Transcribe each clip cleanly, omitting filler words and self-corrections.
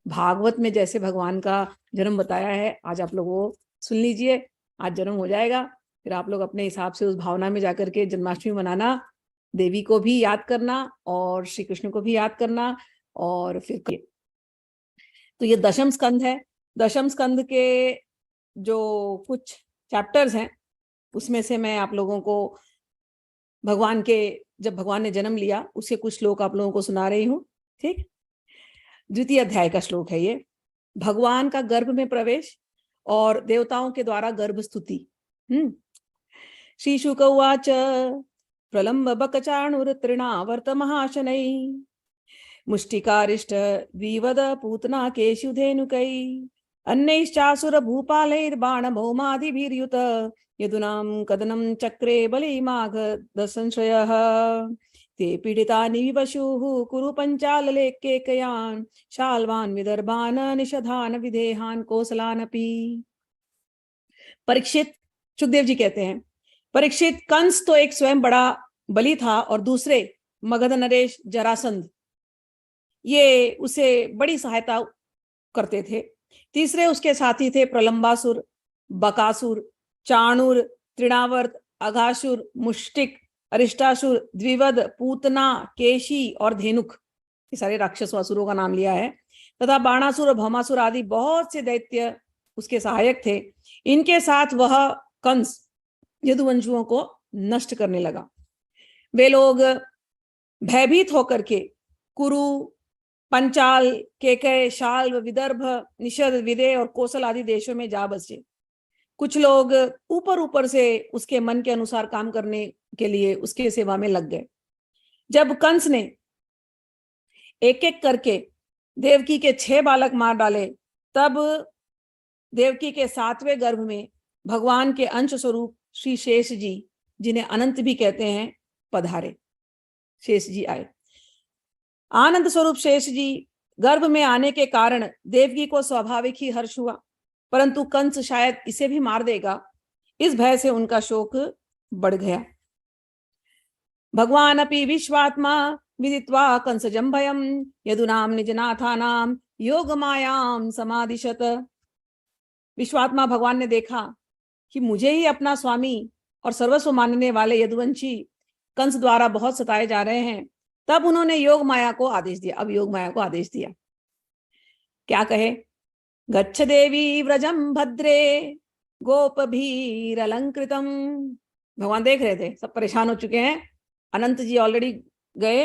भागवत में जैसे भगवान का जन्म बताया है, आज आप लोग वो सुन लीजिए। आज जन्म हो जाएगा, फिर आप लोग अपने हिसाब से उस भावना में जाकर के जन्माष्टमी मनाना, देवी को भी याद करना और श्री कृष्ण को भी याद करना। और फिर तो ये दशम स्कंद है। दशम स्कंद के जो कुछ चैप्टर्स हैं उसमें से मैं आप लोगों को भगवान के, जब भगवान ने जन्म लिया उसके कुछ श्लोक आप लोगों को सुना रही हूँ। ठीक, द्वितीय अध्याय का श्लोक है ये। भगवान का गर्भ में प्रवेश और देवताओं के द्वारा गर्भ स्तुति। श्री शुक उवाच प्रलंब बकचाणुरतृणावर्त महाशनै मुष्टिकारिष्ट द्विवद पूतना केशुधेनुकै अन्यैश्चासुर भूपालैर्बाणभौमादिभिर्युत यदुनां कदनं चक्रे बलिमाघ दशंशयः ते पीडितानि विवशुः कुरु पंचाललेकेकयान् शाल्वान् विदर्भान् निषधान् विदेहान् कोसलानपि। परीक्षित, सुखदेव जी कहते हैं, परीक्षित, कंस तो एक स्वयं बड़ा बलि था और दूसरे मगध नरेश जरासंध ये उसे बड़ी सहायता करते थे। तीसरे उसके साथी थे प्रलंबासुर, बकासुर, चाणूर, तृणावर्त, अघासुर, मुष्टिक, अरिष्टासुर, द्विवद, पूतना, केशी और धेनुक। ये सारे राक्षस असुरों का नाम लिया है। तथा बाणासुर और भौमासुर आदि बहुत से दैत्य उसके सहायक थे। इनके साथ वह कंस यदुवंशुओं को नष्ट करने लगा। वे लोग भयभीत होकर के कुरु, पंचाल, केकय, शाल्व, विदर्भ, निषद, विदेह और कोसल आदि देशों में जा बसे। कुछ लोग ऊपर ऊपर से उसके मन के अनुसार काम करने के लिए उसके सेवा में लग गए। जब कंस ने एक एक करके देवकी के 6 बालक मार डाले, तब देवकी के 7वें गर्भ में भगवान के अंश स्वरूप श्री शेष जी, जिन्हें अनंत भी कहते हैं, पधारे। शेष जी आए। आनंद स्वरूप शेष जी गर्भ में आने के कारण देवकी को स्वाभाविक ही हर्ष हुआ, परंतु कंस शायद इसे भी मार देगा, इस भय से उनका शोक बढ़ गया। भगवान अपि विश्वात्मा विदित्वा कंसजं भयं यदुनाम निजनाथानाम योग मायाम समादिशत। विश्वात्मा भगवान ने देखा कि मुझे ही अपना स्वामी और सर्वस्व मानने वाले यदुवंशी कंस द्वारा बहुत सताए जा रहे हैं, तब उन्होंने योग माया को आदेश दिया। अब योग माया को आदेश दिया, क्या कहे? गच्छ देवी व्रजम भद्रे गोपभीर अलंकृतम। भगवान देख रहे थे सब परेशान हो चुके हैं, अनंत जी ऑलरेडी गए,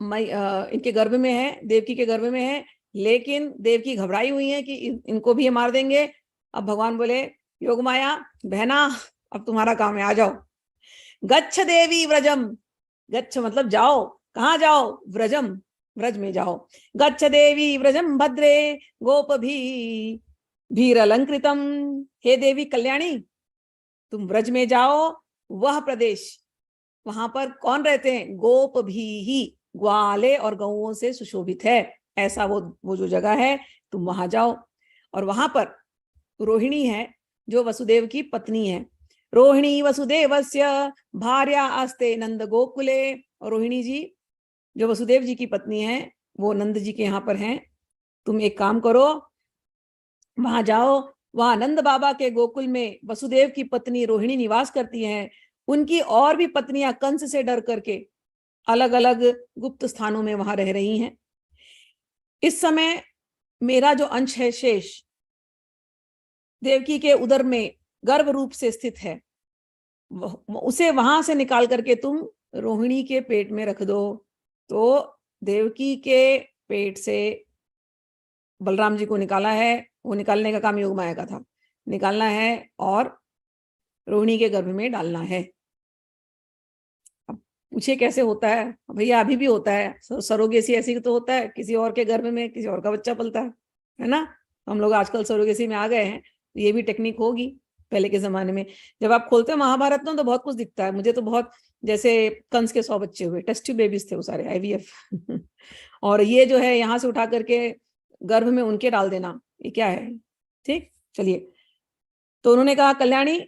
इनके गर्भ में है, देवकी के गर्भ में है, लेकिन देवकी घबराई हुई है कि इनको भी ये मार देंगे। अब भगवान बोले, योग माया बहना, अब तुम्हारा काम है, आ जाओ। गच्छ देवी व्रजम, गच्छ मतलब जाओ, कहाँ जाओ? व्रजम, व्रज में जाओ। गच्छ देवी व्रजम भद्रे गोप भीर अलंकृतम। हे देवी कल्याणी, तुम व्रज में जाओ, वह प्रदेश, वहां पर कौन रहते हैं? गोप भी, ग्वाले और गौओं से सुशोभित है, ऐसा वो जो जगह है, तुम वहां जाओ। और वहां पर रोहिणी है जो वसुदेव की पत्नी है। रोहिणी वसुदेवस्य भार्या आस्ते नंद गोकुले। और रोहिणी जी जो वसुदेव जी की पत्नी है वो नंद जी के यहाँ पर हैं। तुम एक काम करो, वहां जाओ, वहां नंद बाबा के गोकुल में वसुदेव की पत्नी रोहिणी निवास करती हैं। उनकी और भी पत्नियां कंस से डर करके अलग अलग गुप्त स्थानों में वहां रह रही हैं। इस समय मेरा जो अंश है शेष, देवकी के उदर में गर्भ रूप से स्थित है, उसे वहां से निकाल करके तुम रोहिणी के पेट में रख दो। तो देवकी के पेट से बलराम जी को निकाला है, वो निकालने का काम योग माया का था, निकालना है और रोहिणी के गर्भ में डालना है। अब पूछे कैसे होता है? भैया अभी भी होता है, सरोगेसी ऐसी तो होता है, किसी और के गर्भ में किसी और का बच्चा पलता है ना। हम लोग आजकल सरोगेसी में आ गए हैं, तो ये भी टेक्निक होगी। पहले के जमाने में जब आप खोलते हो महाभारत में तो बहुत कुछ दिखता है। मुझे तो बहुत, जैसे कंस के 100 बच्चे हुए, टेस्ट ट्यूब बेबीज थे वो सारे, IVF और ये जो है यहाँ से उठा करके गर्भ में उनके डाल देना, ये क्या है? ठीक, चलिए। तो उन्होंने कहा, कल्याणी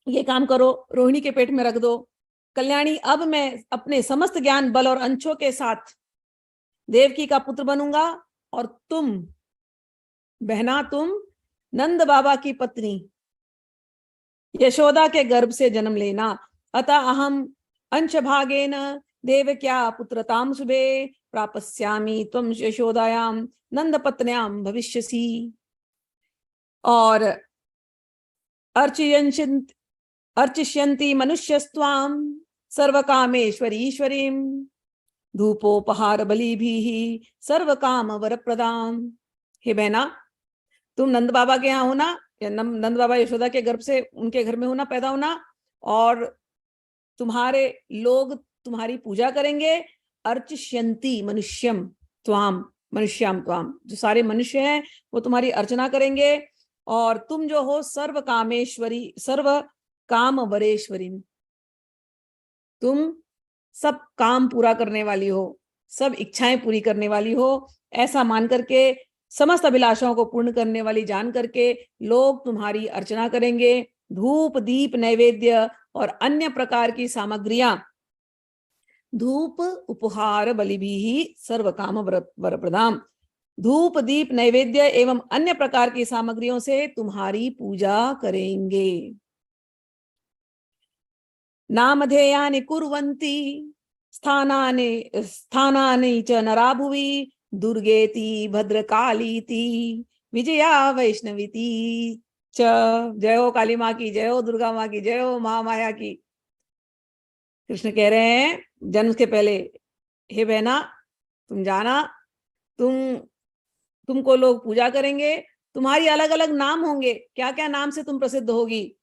ये काम करो, रोहिणी के पेट में रख दो। कल्याणी, अब मैं अपने समस्त ज्ञान, बल और अंशों के साथ देवकी का पुत्र बनूंगा और तुम बहना, तुम नंद बाबा की पत्नी यशोदा के गर्भ से जन्म लेना। अतः अहम अंश भागेन देवक्या पुत्रताम शुभे प्रापस्यामि त्वं यशोदायाम नंद पत्न्याम भविष्यसि। और अर्चिष्यन्ति मनुष्यस्त्वां सर्वकामेश्वरी ईश्वरीं धूपोपहार बलिभिः सर्वकाम वरप्रदाम। हे बहना, तुम नंद बाबा के यहाँ होना, या नंद बाबा यशोदा के गर्भ से उनके घर में होना, पैदा होना, और तुम्हारे लोग तुम्हारी पूजा करेंगे। अर्चिष्यन्ति मनुष्यम त्वाम, मनुष्याम त्वाम, जो सारे मनुष्य हैं वो तुम्हारी अर्चना करेंगे। और तुम जो हो सर्व कामेश्वरी, सर्व काम वरेश्वरी, तुम सब काम पूरा करने वाली हो, सब इच्छाएं पूरी करने वाली हो, ऐसा मान करके, समस्त अभिलाषाओं को पूर्ण करने वाली जान करके लोग तुम्हारी अर्चना करेंगे। धूप दीप नैवेद्य और अन्य प्रकार की सामग्रियां, धूप उपहार बलि भी सर्व काम वर प्रदाम, धूप दीप नैवेद्य एवं अन्य प्रकार की सामग्रियों से तुम्हारी पूजा करेंगे। नामधेयानि कुर्वन्ति स्थानानि स्थानानि च नरा भुवि दुर्गेति भद्रकालीति विजया वैष्णवीति च। जय हो काली माँ की, जय हो दुर्गा माँ की, जय हो महामाया की। कृष्ण कह रहे हैं जन्म के पहले, हे बहना तुम जाना, तुमको लोग पूजा करेंगे, तुम्हारी अलग अलग नाम होंगे। क्या क्या नाम से तुम प्रसिद्ध होगी?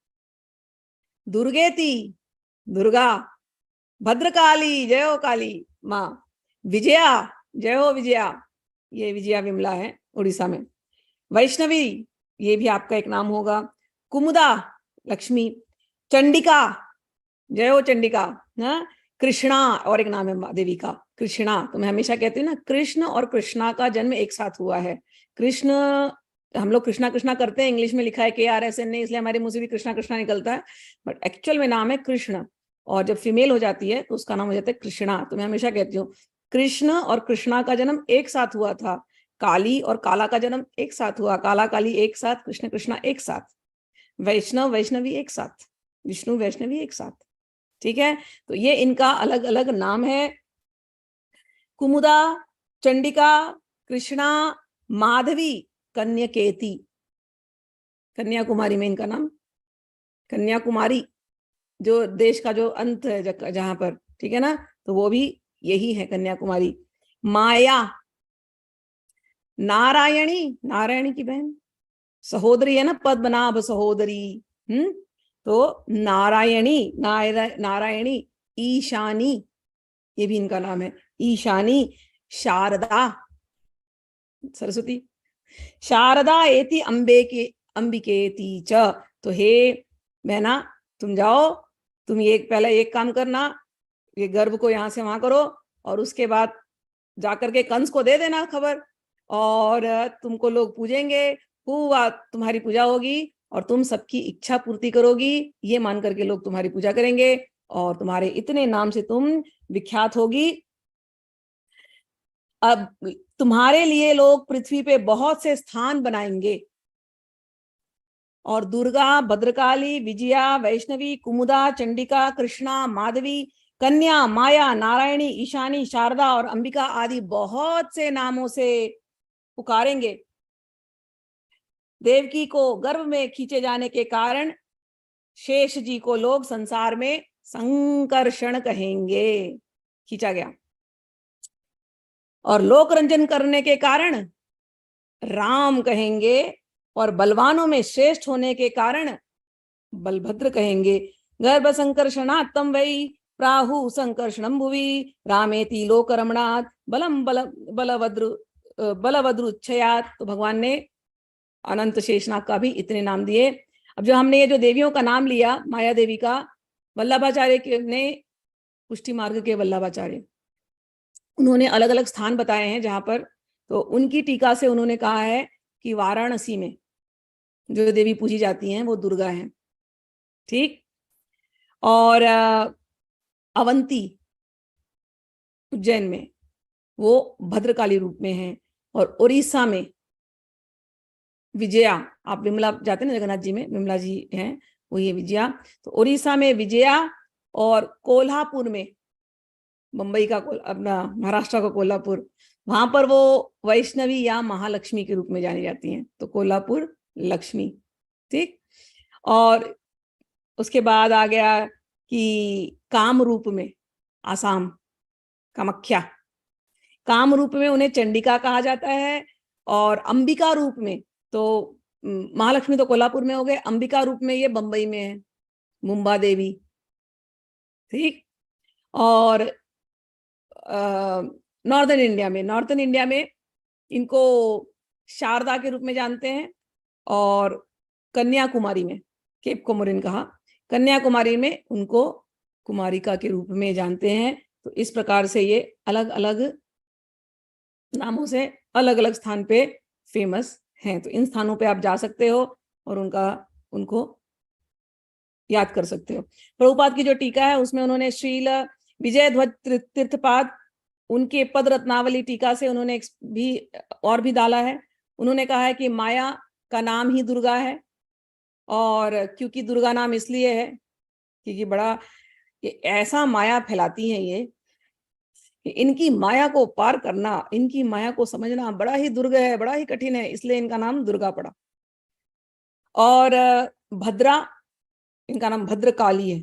दुर्गेति, दुर्गा, भद्रकाली, जय हो काली माँ, विजया, जय हो विजया, ये विजया विमला है उड़ीसा में, वैष्णवी, ये भी आपका एक नाम होगा, कुमुदा, लक्ष्मी, चंडिका, जय हो चंडिका, ना, कृष्णा, और एक नाम है देवी का कृष्णा। तो मैं हमेशा कहती हूँ ना, कृष्ण और कृष्णा का जन्म एक साथ हुआ है। कृष्ण, हम लोग कृष्णा कृष्णा करते हैं, इंग्लिश में लिखा है KRSN ने, इसलिए हमारे मुंह से भी कृष्णा कृष्णा निकलता है, बट एक्चुअल में नाम है कृष्ण। और जब फीमेल हो जाती है तो उसका नाम हो जाता है कृष्णा। तो मैं हमेशा कहती हूँ कृष्ण और कृष्णा का जन्म एक साथ हुआ था, काली और काला का जन्म एक साथ हुआ, काला काली एक साथ, कृष्ण कृष्णा एक साथ, वैष्णव वैष्णवी एक साथ, विष्णु वैष्णवी एक साथ। ठीक है, तो ये इनका अलग अलग नाम है। कुमुदा, चंडिका, कृष्णा, माधवी, कन्याकेती, कन्याकुमारी में इनका नाम, कन्याकुमारी जो देश का जो अंत है जहां पर, ठीक है ना, तो वो भी यही है कन्याकुमारी। माया, नारायणी, नारायणी की बहन, सहोदरी है ना, पद्मनाभ सहोदरी, तो नारायणी, नारायणी, ईशानी, ये भी इनका नाम है, ईशानी, शारदा, सरस्वती, शारदा एति अंबिकेति च। तो हे बहना तुम जाओ, तुम ये पहले एक काम करना, ये गर्भ को यहाँ से वहां करो, और उसके बाद जाकर के कंस को दे देना खबर, और तुमको लोग पूजेंगे, तुम्हारी पूजा होगी, और तुम सबकी इच्छा पूर्ति करोगी, ये मान करके लोग तुम्हारी पूजा करेंगे, और तुम्हारे इतने नाम से तुम विख्यात होगी। अब तुम्हारे लिए लोग पृथ्वी पे बहुत से स्थान बनाएंगे, और दुर्गा, भद्रकाली, विजया, वैष्णवी, कुमुदा, चंडिका, कृष्णा, माधवी, कन्या, माया, नारायणी, ईशानी, शारदा और अंबिका आदि बहुत से नामों से पुकारेंगे। देवकी को गर्भ में खींचे जाने के कारण शेष जी को लोग संसार में संकर्षण कहेंगे, खींचा गया, और लोक रंजन करने के कारण राम कहेंगे, और बलवानों में श्रेष्ठ होने के कारण बलभद्र कहेंगे। गर्भ संकर्षणात् तम वै प्राहु संकर्षणम भुवि रामेति लोक रमणात् बलम बलभद्रुच्छयात्। तो भगवान ने अनंत शेषनाग का भी इतने नाम दिए। अब जो हमने ये जो देवियों का नाम लिया, माया देवी का, वल्लभाचार्य ने, पुष्टि मार्ग के वल्लभाचार्य, उन्होंने अलग अलग स्थान बताए हैं जहां पर, तो उनकी टीका से उन्होंने कहा है कि वाराणसी में जो देवी पूजी जाती हैं वो दुर्गा हैं, ठीक, और अवंती उज्जैन में, वो भद्रकाली रूप में है। और उड़ीसा में विजया, आप विमला जाते हैं ना जगन्नाथ जी में, विमला जी हैं, वो ये विजया। तो उड़ीसा में विजया, और कोल्हापुर में, मुंबई का अपना महाराष्ट्र का कोल्हापुर, वहां पर वो वैष्णवी या महालक्ष्मी के रूप में जानी जाती हैं। तो कोल्हापुर लक्ष्मी, ठीक। और उसके बाद आ गया कि काम रूप में आसाम, कामाख्या, काम रूप में उन्हें चंडिका कहा जाता है। और अंबिका रूप में, तो महालक्ष्मी तो कोल्हापुर में हो गए, अंबिका रूप में ये बंबई में है, मुंबा देवी, ठीक। और नॉर्थन इंडिया में इनको शारदा के रूप में जानते हैं। और कन्याकुमारी में, केप कोमोरिन कहा, कन्याकुमारी में उनको कुमारिका के रूप में जानते हैं। तो इस प्रकार से ये अलग अलग नामों से अलग अलग स्थान पे फेमस हैं। तो इन स्थानों पे आप जा सकते हो और उनको याद कर सकते हो। प्रभुपाद की जो टीका है उसमें उन्होंने श्रील विजय ध्वज तीर्थपाद, उनके पद रत्नावली टीका से उन्होंने और भी डाला है। उन्होंने कहा है कि माया का नाम ही दुर्गा है, और क्योंकि दुर्गा नाम इसलिए है क्योंकि बड़ा ऐसा माया फैलाती हैं ये, इनकी माया को पार करना, इनकी माया को समझना बड़ा ही दुर्गह है, बड़ा ही कठिन है, इसलिए इनका नाम दुर्गा पड़ा। और भद्रा, इनका नाम भद्रकाली है।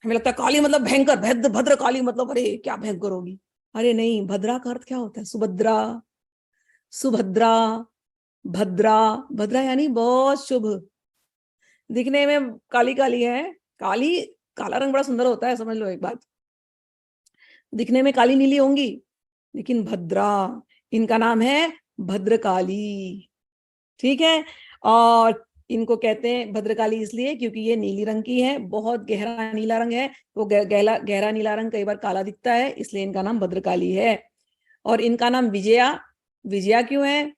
हमें लगता है काली मतलब भयंकर, भद्रकाली मतलब अरे क्या भयंकर होगी, अरे नहीं, भद्रा का अर्थ क्या होता है? सुभद्रा, सुभद्रा, भद्रा, भद्रा यानी बहुत शुभ। दिखने में काली काली है, काली, काला रंग बड़ा सुंदर होता है, समझ लो एक बात, दिखने में काली नीली होंगी, लेकिन भद्रा, इनका नाम है भद्रकाली, ठीक है। और इनको कहते हैं भद्रकाली इसलिए क्योंकि ये नीली रंग की है, बहुत गहरा नीला रंग है, वो गहरा नीला रंग कई बार काला दिखता है, इसलिए इनका नाम भद्रकाली है। और इनका नाम विजया, विजया क्यों है?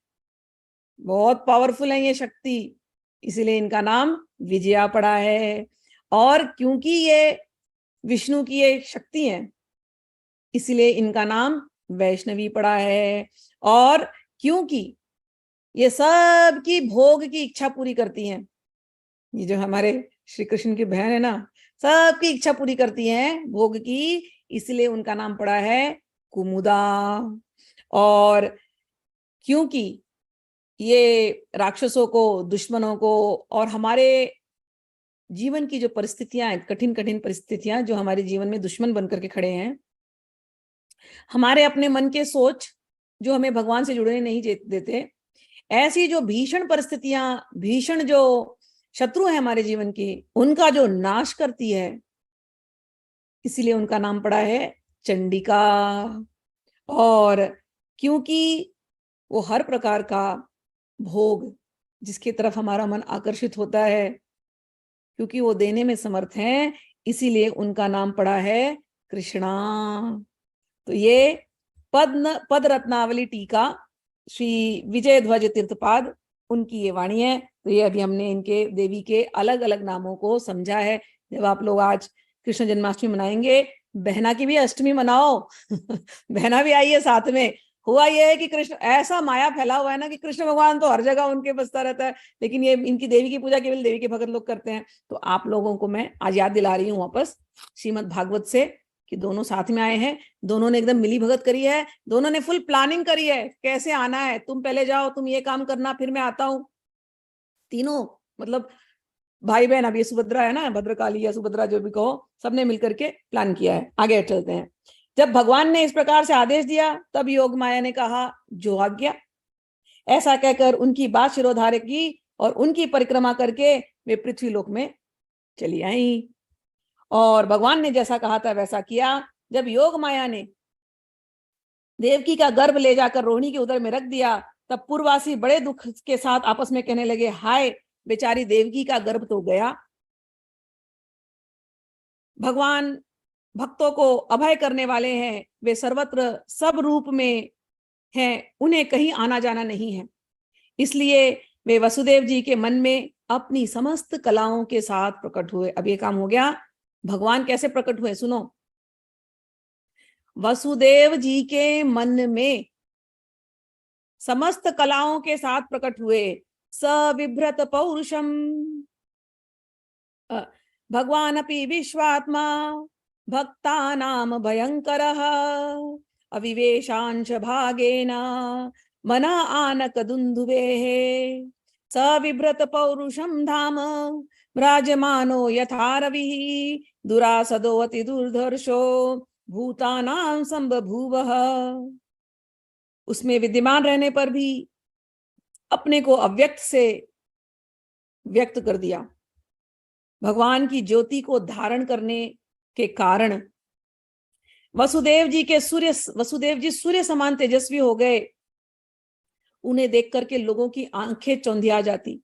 बहुत पावरफुल है ये शक्ति, इसीलिए इनका नाम विजया पड़ा है। और क्योंकि ये विष्णु की ये शक्ति है, इसलिए इनका नाम वैष्णवी पड़ा है। और क्योंकि ये सब की भोग की इच्छा पूरी करती हैं, ये जो हमारे श्री कृष्ण की बहन है ना, सबकी इच्छा पूरी करती हैं भोग की, इसलिए उनका नाम पड़ा है कुमुदा। और क्योंकि ये राक्षसों को, दुश्मनों को, और हमारे जीवन की जो परिस्थितियां, कठिन कठिन परिस्थितियां जो हमारे जीवन में दुश्मन बनकर के खड़े हैं, हमारे अपने मन के सोच जो हमें भगवान से जुड़ने नहीं देते, ऐसी जो भीषण परिस्थितियां, भीषण जो शत्रु है हमारे जीवन की, उनका जो नाश करती है, इसीलिए उनका नाम पड़ा है चंडिका। और क्योंकि वो हर प्रकार का भोग जिसकी तरफ हमारा मन आकर्षित होता है, क्योंकि वो देने में समर्थ हैं, इसीलिए उनका नाम पड़ा है कृष्णा। तो ये पद रत्नावली टीका श्री विजय ध्वज तीर्थपाद, उनकी ये वाणी है। तो ये अभी हमने इनके देवी के अलग अलग नामों को समझा है। जब आप लोग आज कृष्ण जन्माष्टमी मनाएंगे, बहना की भी अष्टमी मनाओ बहना भी आई है साथ में। हुआ ये है कि कृष्ण, ऐसा माया फैला हुआ है ना कि कृष्ण भगवान तो हर जगह उनके बसता रहता है, लेकिन ये इनकी देवी की पूजा केवल देवी के भगत लोग करते हैं। तो आप लोगों को मैं आज याद दिला रही हूँ वापस श्रीमद् भागवत से कि दोनों साथ में आए हैं, दोनों ने एकदम मिली भगत करी है, दोनों ने फुल प्लानिंग करी है कैसे आना है, तुम पहले जाओ, तुम ये काम करना, फिर मैं आता हूँ। तीनों मतलब भाई बहन, अब ये सुभद्रा है ना, भद्रकाली या सुभद्रा जो भी कहो, सबने मिलकर के प्लान किया है। आगे चलते हैं। जब भगवान ने इस प्रकार से आदेश दिया, तब योग माया ने कहा जो आज्ञा। ऐसा कहकर उनकी बात शिरोधार्य की और उनकी परिक्रमा करके वे पृथ्वी लोक में चली आई। और भगवान ने जैसा कहा था वैसा किया। जब योग माया ने देवकी का गर्भ ले जाकर रोहिणी के उदर में रख दिया, तब पूर्ववासी बड़े दुख के साथ आपस में कहने लगे, हाय बेचारी देवकी का गर्भ तो गया। भगवान भक्तों को अभय करने वाले हैं, वे सर्वत्र सब रूप में हैं, उन्हें कहीं आना जाना नहीं है, इसलिए वे वसुदेव जी के मन में अपनी समस्त कलाओं के साथ प्रकट हुए। अब ये काम हो गया। भगवान कैसे प्रकट हुए सुनो। वसुदेव जी के मन में समस्त कलाओं के साथ प्रकट हुए। सविभ्रत पौरुषम, भगवान अपि विश्वात्मा भक्तानाम भयंकरः अविवेशांश भागेन मन आनक दुंदुभेः सविभ्रत पौरुषम धाम विराजमानो यथा रविः दुरासदो अति दुर्धर्षो भूतानां संबभूवः। उसमें विद्यमान रहने पर भी अपने को अव्यक्त से व्यक्त कर दिया। भगवान की ज्योति को धारण करने के कारण वसुदेव जी सूर्य समान तेजस्वी हो गए। उन्हें देख करके लोगों की आंखें चौंधिया जाती।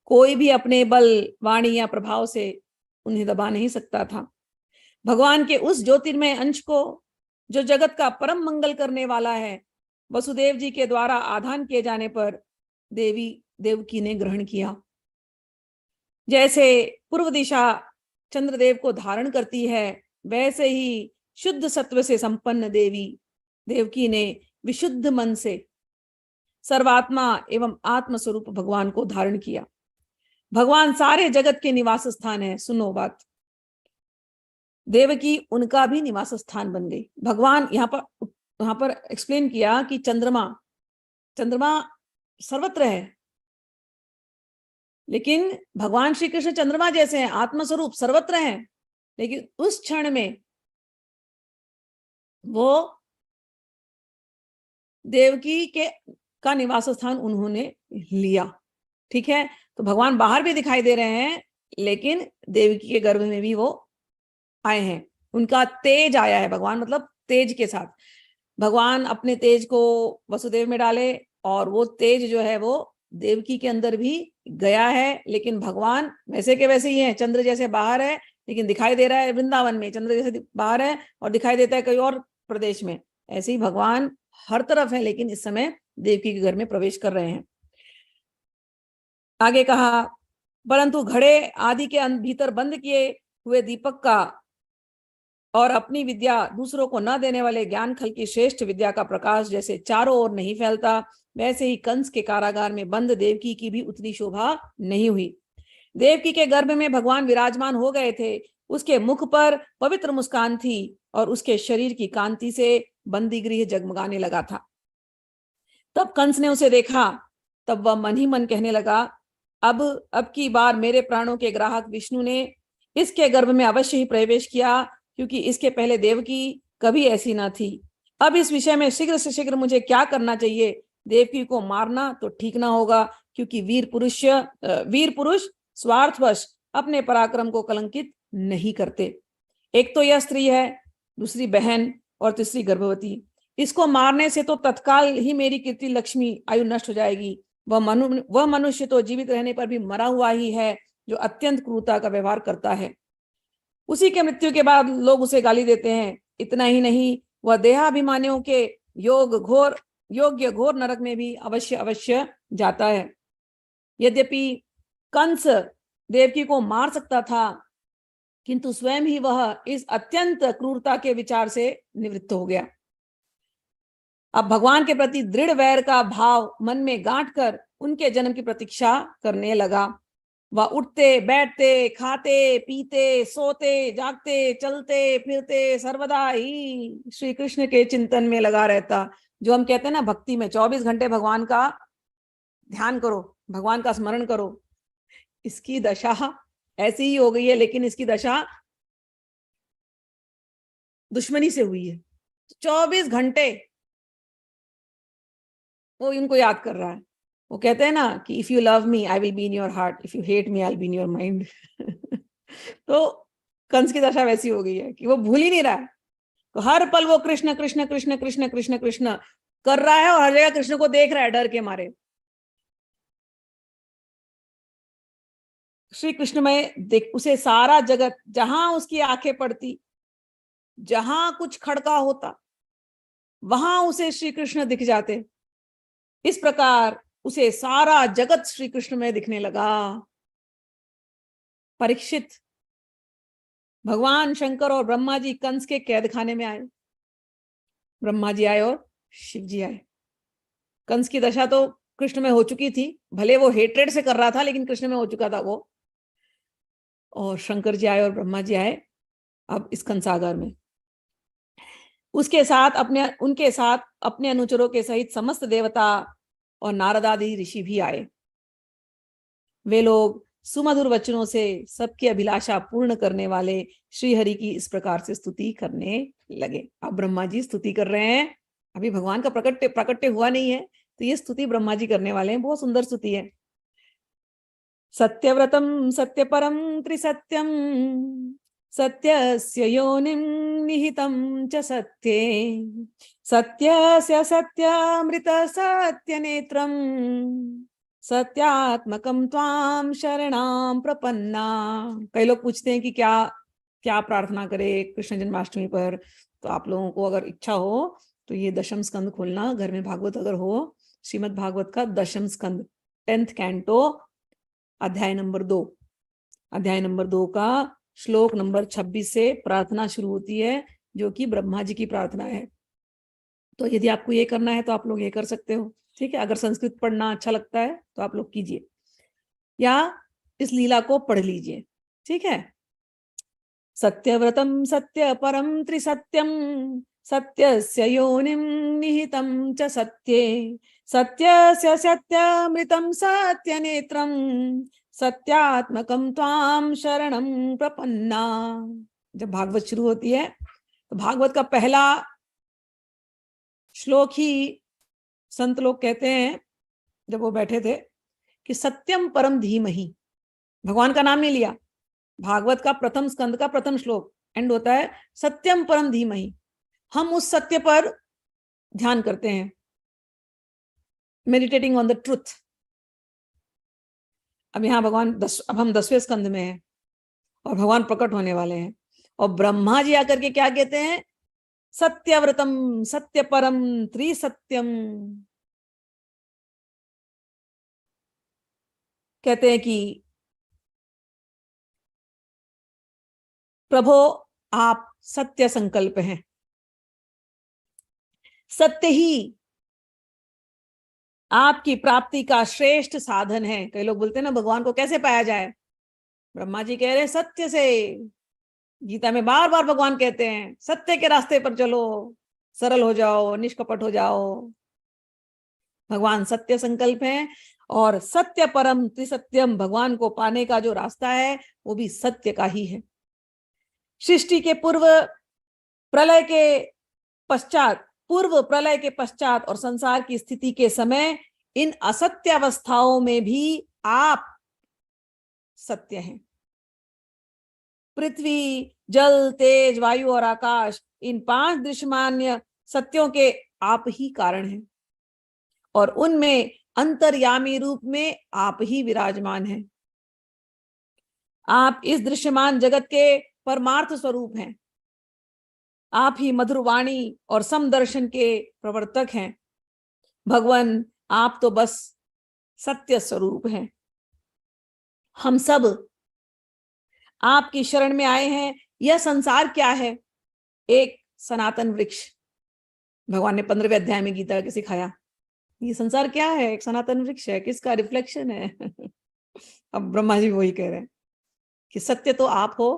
कोई भी अपने बल, वाणी या प्रभाव से उन्हें दबा नहीं सकता था। भगवान के उस ज्योतिर्मय अंश को, जो जगत का परम मंगल करने वाला है, वसुदेव जी के द्वारा आधान किए जाने पर देवकी ने ग्रहण किया। जैसे पूर्व दिशा चंद्रदेव को धारण करती है, वैसे ही शुद्ध सत्व से संपन्न देवकी ने विशुद्ध मन से सर्वात्मा एवं आत्म स्वरूप भगवान को धारण किया। भगवान सारे जगत के निवास स्थान है। सुनो बात, देवकी उनका भी निवास स्थान बन गई। भगवान यहाँ पर एक्सप्लेन किया कि चंद्रमा सर्वत्र है, लेकिन भगवान श्री कृष्ण चंद्रमा जैसे हैं, आत्मस्वरूप सर्वत्र हैं, लेकिन उस क्षण में वो देवकी का निवास स्थान उन्होंने लिया। ठीक है, तो भगवान बाहर भी दिखाई दे रहे हैं, लेकिन देवकी के गर्भ में भी वो आए हैं। उनका तेज आया है। भगवान मतलब तेज के साथ। भगवान अपने तेज को वसुदेव में डाले और वो तेज जो है वो देवकी के अंदर भी गया है। लेकिन भगवान वैसे के वैसे ही हैं। चंद्र जैसे बाहर है, लेकिन दिखाई दे रहा है वृंदावन में, चंद्र जैसे बाहर है और दिखाई देता है कहीं और प्रदेश में। ऐसे ही भगवान हर तरफ है, लेकिन इस समय देवकी के घर में प्रवेश कर रहे हैं। आगे कहा, परंतु घड़े आदि के भीतर बंद किए हुए दीपक का और अपनी विद्या दूसरों को न देने वाले ज्ञान खल की श्रेष्ठ विद्या का प्रकाश जैसे चारों ओर नहीं फैलता, वैसे ही कंस के कारागार में बंद देवकी की भी उतनी शोभा नहीं हुई। देवकी के गर्भ में भगवान विराजमान हो गए थे। उसके मुख पर पवित्र मुस्कान थी और उसके शरीर की कांति से बंदी गृह जगमगाने लगा था। तब कंस ने उसे देखा। तब वह मन ही मन कहने लगा, अब की बार मेरे प्राणों के ग्राहक विष्णु ने इसके गर्भ में अवश्य ही प्रवेश किया, क्योंकि इसके पहले देवकी कभी ऐसी ना थी। अब इस विषय में शीघ्र से शीघ्र मुझे क्या करना चाहिए? देवकी को मारना तो ठीक ना होगा, क्योंकि वीर पुरुष स्वार्थवश अपने पराक्रम को कलंकित नहीं करते। एक तो यह स्त्री है, दूसरी बहन और तीसरी गर्भवती। इसको मारने से तो तत्काल ही मेरी कीर्ति लक्ष्मी आयु नष्ट हो जाएगी। वह मनुष्य तो जीवित रहने पर भी मरा हुआ ही है, जो अत्यंत क्रूरता का व्यवहार करता है। उसी के मृत्यु के बाद लोग उसे गाली देते हैं। इतना ही नहीं, वह देहाभिमानियों के योग्य घोर नरक में भी अवश्य जाता है। यद्यपि कंस देवकी को मार सकता था, किंतु स्वयं ही वह इस अत्यंत क्रूरता के विचार से निवृत्त हो गया। अब भगवान के प्रति दृढ़ वैर का भाव मन में गांठ कर उनके जन्म की प्रतीक्षा करने लगा। वह उठते बैठते, खाते पीते, सोते जागते, चलते फिरते सर्वदा ही श्री कृष्ण के चिंतन में लगा रहता। जो हम कहते हैं ना, भक्ति में 24 घंटे भगवान का ध्यान करो, भगवान का स्मरण करो। इसकी दशा ऐसी ही हो गई है, लेकिन इसकी दशा दुश्मनी से हुई है। 24 घंटे वो इनको याद कर रहा है। वो कहते हैं ना कि if you love me I will be in your heart, if you hate me I will be in your mind. तो कंस की दशा वैसी हो गई है कि वो भूल ही नहीं रहा है। तो हर पल वो कृष्ण कृष्ण कृष्ण कृष्ण कृष्ण कृष्ण कर रहा है और हर जगह कृष्ण को देख रहा है डर के मारे। श्री कृष्ण में देख उसे सारा जगत, जहां उसकी आंखें पड़ती, जहां कुछ खड़का होता, वहां उसे श्री कृष्ण दिख जाते। इस प्रकार उसे सारा जगत श्री कृष्ण में दिखने लगा। परीक्षित, भगवान शंकर और ब्रह्मा जी कंस के कैद खाने में आए। ब्रह्मा जी आए और शिव जी आए। कंस की दशा तो कृष्ण में हो चुकी थी, भले वो हेट्रेड से कर रहा था लेकिन कृष्ण में हो चुका था वो। और शंकर जी आए और ब्रह्मा जी आए अब इस कंसागर में। उसके साथ उनके साथ अपने अनुचरों के सहित समस्त देवता और नारद आदि ऋषि भी आए। वे लोग सुमधुर वचनों से सबकी अभिलाषा पूर्ण करने वाले श्री हरि की इस प्रकार से स्तुति करने लगे। अब ब्रह्मा जी स्तुति कर रहे हैं, अभी भगवान का प्रकट्य हुआ नहीं है, तो ये स्तुति ब्रह्मा जी करने वाले हैं। बहुत सुंदर स्तुति है। सत्यव्रतम सत्यपरम त्रिसत्यम सत्यस्य योनिं निहितं च सत्ये सत्यस्य सत्यामृत सत्यनेत्रं सत्यात्मकं त्वां शरणां प्रपन्ना। कई लोग पूछते हैं कि क्या क्या प्रार्थना करें कृष्ण जन्माष्टमी पर। तो आप लोगों को अगर इच्छा हो तो ये दशम स्कंद खोलना, घर में भागवत अगर हो, श्रीमद् भागवत का दशम स्कंद 10th कैंटो अध्याय नंबर 2, अध्याय नंबर 2 का श्लोक नंबर 26 से प्रार्थना शुरू होती है, जो कि ब्रह्मा जी की प्रार्थना है। तो यदि आपको ये करना है तो आप लोग ये कर सकते हो, ठीक है। अगर संस्कृत पढ़ना अच्छा लगता है तो आप लोग कीजिए, या इस लीला को पढ़ लीजिए, ठीक है। सत्यव्रतम सत्य परम त्रिसत्यम सत्यस्य योनिं निहितं च सत्ये सत्यस्य सत्यामृतं सत्यनेत्रं सत्यात्मकं त्वां शरणं प्रपन्ना। जब भागवत शुरू होती है तो भागवत का पहला श्लोक ही संत लोग कहते हैं, जब वो बैठे थे, कि सत्यम परम धीमहि। भगवान का नाम नहीं लिया। भागवत का प्रथम स्कंद का प्रथम श्लोक एंड होता है सत्यम परम धीमहि। हम उस सत्य पर ध्यान करते हैं, मेडिटेटिंग ऑन द ट्रुथ। अब यहाँ अब हम 10वें स्कंद में हैं और भगवान प्रकट होने वाले हैं। और ब्रह्मा जी आकर के क्या कहते हैं? सत्यव्रतम सत्य परम त्रिसत्यम। कहते हैं कि प्रभो आप सत्य संकल्प हैं, सत्य ही आपकी प्राप्ति का श्रेष्ठ साधन है। कई लोग बोलते हैं ना भगवान को कैसे पाया जाए, ब्रह्मा जी कह रहे हैं सत्य से। गीता में बार बार भगवान कहते हैं सत्य के रास्ते पर चलो, सरल हो जाओ, निष्कपट हो जाओ। भगवान सत्य संकल्प है और सत्य परम त्रिसत्यम, भगवान को पाने का जो रास्ता है वो भी सत्य का ही है। सृष्टि के प्रलय के पश्चात पूर्व प्रलय के पश्चात और संसार की स्थिति के समय इन असत्य अवस्थाओं में भी आप सत्य हैं। पृथ्वी, जल, तेज, वायु और आकाश, इन 5 दृश्यमान्य सत्यों के आप ही कारण हैं और उनमें अंतर्यामी रूप में आप ही विराजमान हैं। आप इस दृश्यमान जगत के परमार्थ स्वरूप हैं। आप ही मधुर वाणी और समदर्शन के प्रवर्तक हैं। भगवान आप तो बस सत्य स्वरूप हैं। हम सब आपकी शरण में आए हैं। यह संसार क्या है? एक सनातन वृक्ष। भगवान ने 15वें अध्याय में गीता के सिखाया, ये संसार क्या है? एक सनातन वृक्ष है, किसका रिफ्लेक्शन है? अब ब्रह्मा जी वही कह रहे हैं कि सत्य तो आप हो।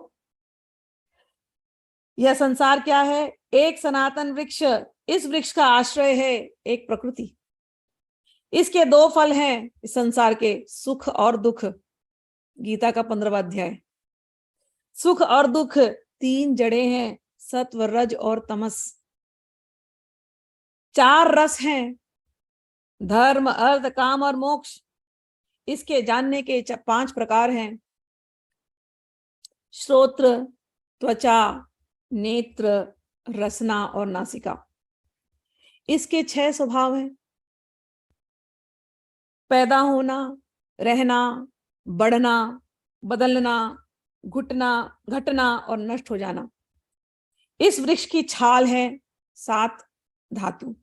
यह संसार क्या है? एक सनातन वृक्ष। इस वृक्ष का आश्रय है एक प्रकृति। इसके 2 फल हैं इस संसार के, सुख और दुख। गीता का 15वां अध्याय। सुख और दुख 3 जड़ें हैं, सत्व, रज और तमस। 4 रस हैं, धर्म, अर्थ, काम और मोक्ष। इसके जानने के 5 प्रकार हैं, श्रोत्र, त्वचा, नेत्र, रसना और नासिका। इसके 6 स्वभाव हैं, पैदा होना, रहना, बढ़ना, बदलना, घटना और नष्ट हो जाना। इस वृक्ष की छाल है 7 धातु,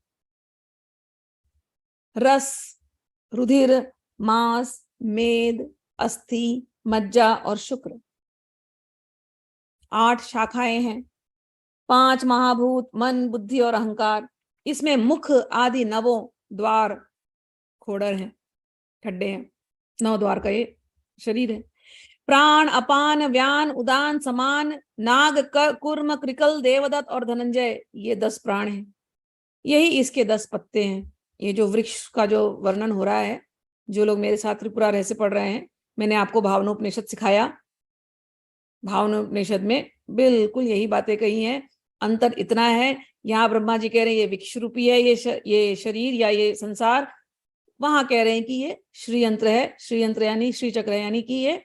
रस, रुधिर, मांस, मेद, अस्थि, मज्जा और शुक्र। 8 शाखाएं हैं, 5 महाभूत, मन, बुद्धि और अहंकार, इसमें मुख आदि नवों द्वार खोडर हैं, ठड्डे हैं, 9 द्वार का ये शरीर है। प्राण, अपान, व्यान, उदान, समान, नाग, कुर्म, कृकल, देवदत्त और धनंजय, ये 10 प्राण हैं। यही इसके 10 पत्ते हैं। ये जो वृक्ष का जो वर्णन हो रहा है, जो लोग मेरे साथ त्रिपुरा रहस्य पढ़ रहे हैं, मैंने आपको भावनोपनिषद सिखाया। भावनोपनिषद में बिल्कुल यही बातें कही हैं। अंतर इतना है, यहाँ ब्रह्मा जी कह रहे हैं ये वृक्ष रूपी है, ये शरीर या ये संसार। वहां कह रहे हैं कि ये श्रीयंत्र है। श्रीयंत्र यानी श्री चक्र, यानी कि ये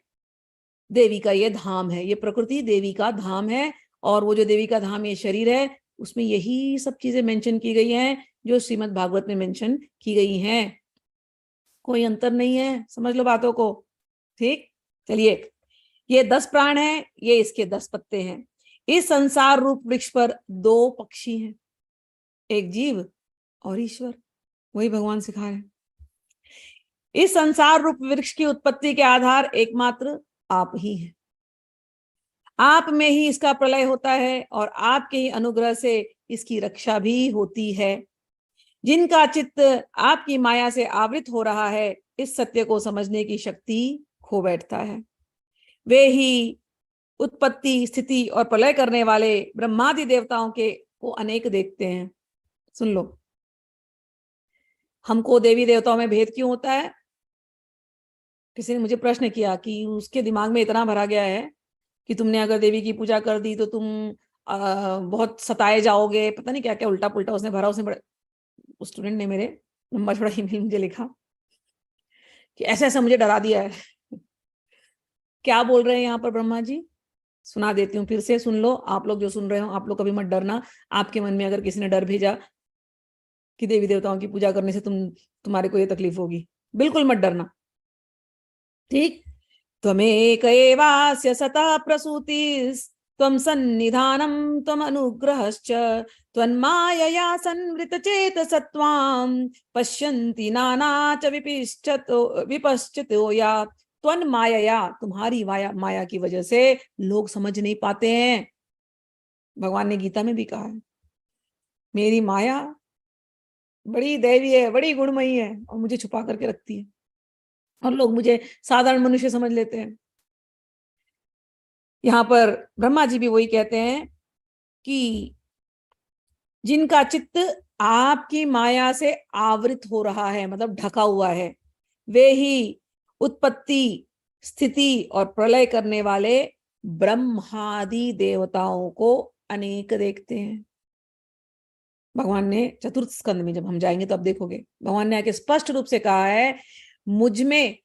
देवी का ये धाम है, ये प्रकृति देवी का धाम है। और वो जो देवी का धाम ये शरीर है, उसमें यही सब चीजें मेंशन की गई हैं जो श्रीमद् भागवत में मेंशन की गई हैं। कोई अंतर नहीं है, समझ लो बातों को। ठीक, चलिए, ये 10 प्राण हैं, ये इसके 10 पत्ते हैं। इस संसार रूप वृक्ष पर 2 पक्षी हैं, एक जीव और ईश्वर। वही भगवान सिखा रहे हैं। इस संसार रूप वृक्ष की उत्पत्ति के आधार एकमात्र आप ही हैं। आप में ही इसका प्रलय होता है और आपके ही अनुग्रह से इसकी रक्षा भी होती है। जिनका चित्त आपकी माया से आवृत हो रहा है, इस सत्य को समझने की शक्ति खो बैठता है। वे ही उत्पत्ति, स्थिति और प्रलय करने वाले ब्रह्मादि देवताओं के को अनेक देखते हैं। सुन लो, हमको देवी देवताओं में भेद क्यों होता है? किसी ने मुझे प्रश्न किया कि उसके दिमाग में इतना भरा गया है कि तुमने अगर देवी की पूजा कर दी तो तुम बहुत सताए जाओगे, पता नहीं क्या क्या उल्टा पुल्टा उसने भरा। उसने उस स्टूडेंट ने मेरे लंबा छोड़ा ईमेल मुझे लिखा कि ऐसा ऐसा मुझे डरा दिया है। क्या बोल रहे हैं यहाँ पर ब्रह्मा जी? सुना देती हूँ फिर से, सुन लो। आप लोग जो सुन रहे हो, आप लोग कभी मत डरना। आपके मन में अगर किसी ने डर भेजा कि देवी देवताओं की पूजा करने से तुम्हारे को ये तकलीफ होगी, बिल्कुल मत डरना। ठीक, त्वमेक एवास्य सतः प्रसूतिस्, त्वं सन्निधानं त्वम् अनुग्रहश्च, त्वन्मायया संवृतचेतसत्त्वां पश्यन्ति नाना च विपश्चितो या। त्वन्मायया, तुम्हारी माया की वजह से लोग समझ नहीं पाते हैं। भगवान ने गीता में भी कहा है, मेरी माया बड़ी दैवी है, बड़ी गुणमयी है और मुझे छुपा करके रखती है, और लोग मुझे साधारण मनुष्य समझ लेते हैं। यहां पर ब्रह्मा जी भी वही कहते हैं कि जिनका चित्त आपकी माया से आवृत हो रहा है, मतलब ढका हुआ है, वे ही उत्पत्ति, स्थिति और प्रलय करने वाले ब्रह्मादि देवताओं को अनेक देखते हैं। भगवान ने चतुर्थ स्कंद में, जब हम जाएंगे तो अब देखोगे, भगवान ने आके स्पष्ट रूप से कहा है, मुझ में,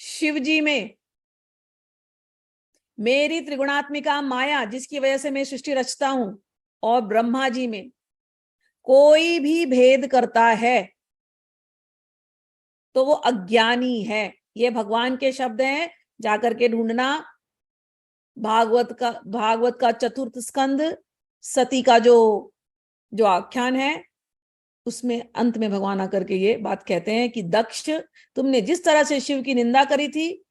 शिव जी में, मेरी त्रिगुणात्मिका माया जिसकी वजह से मैं सृष्टि रचता हूं, और ब्रह्मा जी में कोई भी भेद करता है तो वो अज्ञानी है। ये भगवान के शब्द हैं, जाकर के ढूंढना। भागवत का चतुर्थ स्कंद, सती का जो आख्यान है, उसमें अंत में भगवान आकर के ये बात कहते हैं कि दक्ष, तुमने जिस तरह से शिव की निंदा करी थी,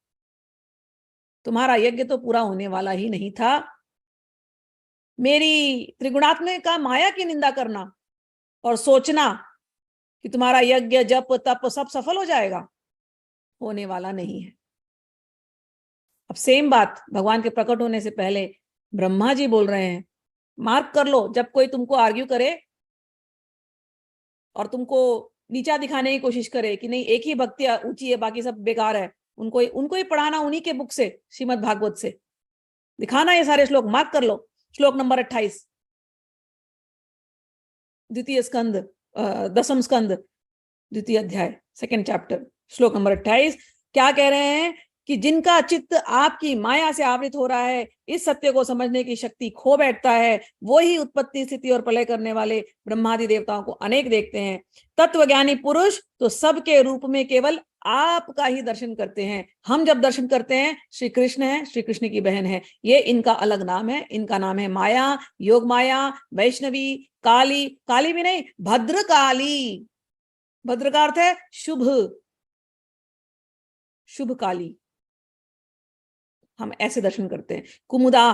तुम्हारा यज्ञ तो पूरा होने वाला ही नहीं था। मेरी त्रिगुणात्मक का माया की निंदा करना और सोचना कि तुम्हारा यज्ञ, जप, तप सब सफल हो जाएगा, होने वाला नहीं है। अब सेम बात भगवान के प्रकट होने से पहले ब्रह्मा जी बोल रहे हैं। मार्क कर लो, जब कोई तुमको आर्ग्यू करे और तुमको नीचा दिखाने की कोशिश करे कि नहीं एक ही भक्ति ऊंची है बाकी सब बेकार है, उनको ही पढ़ाना उन्हीं के बुक से, श्रीमद् भागवत से दिखाना ये सारे श्लोक। मार्क कर लो, श्लोक नंबर 28, द्वितीय स्कंद, 10वां स्कंद, द्वितीय अध्याय, 2nd चैप्टर, श्लोक नंबर 28। क्या कह रहे हैं कि जिनका चित्त आपकी माया से आवृत हो रहा है, इस सत्य को समझने की शक्ति खो बैठता है, वो ही उत्पत्ति, स्थिति और प्रलय करने वाले ब्रह्मादि देवताओं को अनेक देखते हैं। तत्वज्ञानी पुरुष तो सबके रूप में केवल आपका ही दर्शन करते हैं। हम जब दर्शन करते हैं, श्री कृष्ण है, श्री कृष्ण की बहन है, ये इनका अलग नाम है। इनका नाम है माया, योग माया, वैष्णवी, काली, काली भी नहीं, भद्रकाली। भद्र का अर्थ है शुभ, शुभ काली, हम ऐसे दर्शन करते हैं। कुमुदा,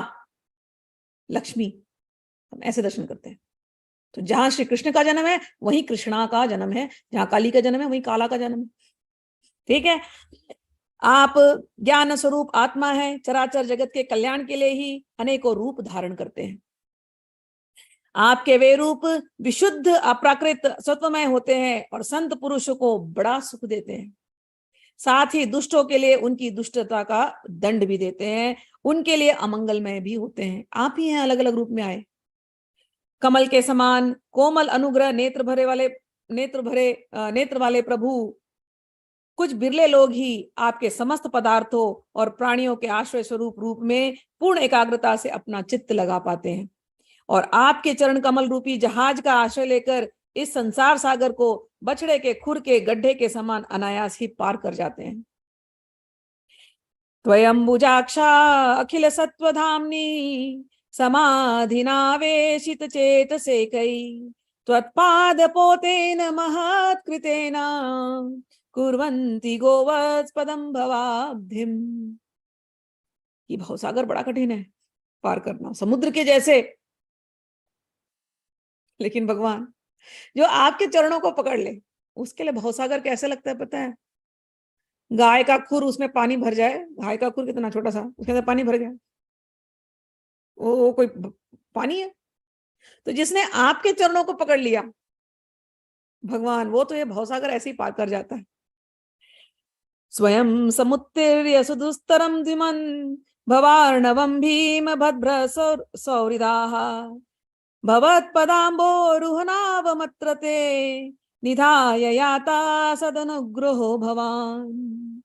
लक्ष्मी, हम ऐसे दर्शन करते हैं। तो जहां श्री कृष्ण का जन्म है वहीं कृष्णा का जन्म है, जहां काली का जन्म है वहीं काला का जन्म है। ठीक है। आप ज्ञान स्वरूप आत्मा है, चराचर जगत के कल्याण के लिए ही अनेकों रूप धारण करते हैं। आपके वे रूप विशुद्ध अप्राकृत सत्वमय होते हैं और संत पुरुषों को बड़ा सुख देते हैं। साथ ही दुष्टों के लिए उनकी दुष्टता का दंड भी देते हैं, उनके लिए अमंगलमय भी होते हैं। आप ही हैं अलग अलग रूप में आए। कमल के समान कोमल अनुग्रह नेत्र वाले प्रभु, कुछ बिरले लोग ही आपके समस्त पदार्थों और प्राणियों के आश्रय स्वरूप रूप में पूर्ण एकाग्रता से अपना चित्त लगा पाते हैं और आपके चरण कमल रूपी जहाज का आश्रय लेकर इस संसार सागर को बछड़े के खुर के गड्ढे के समान अनायास ही पार कर जाते हैं। त्वयंबुजाक्षा अखिल सत्वधाम्नी समाधिनावेशित चेतसेकै त्वत्पाद पोतेन महत्कृतेन कुर्वन्ति गोवत्सपदं भवाब्धिम। ये भवसागर बड़ा कठिन है पार करना, समुद्र के जैसे। लेकिन भगवान जो आपके चरणों को पकड़ ले उसके लिए भवसागर कैसे लगता है पता है? गाय का खुर, उसमें पानी भर जाए, गाय का खुर कितना छोटा सा, उसके अंदर पानी भर गया, वो कोई पानी है? तो जिसने आपके चरणों को पकड़ लिया भगवान, वो तो ये भवसागर ऐसे ही पार कर जाता है। स्वयं समुत्तीर्य सुदुस्तरम द्विमन भवार्णवं भीम भद्र सौहृदाः भवत्पदाम्बोरुहनावमत्रते निधाय याता सदनुग्रहो भवान।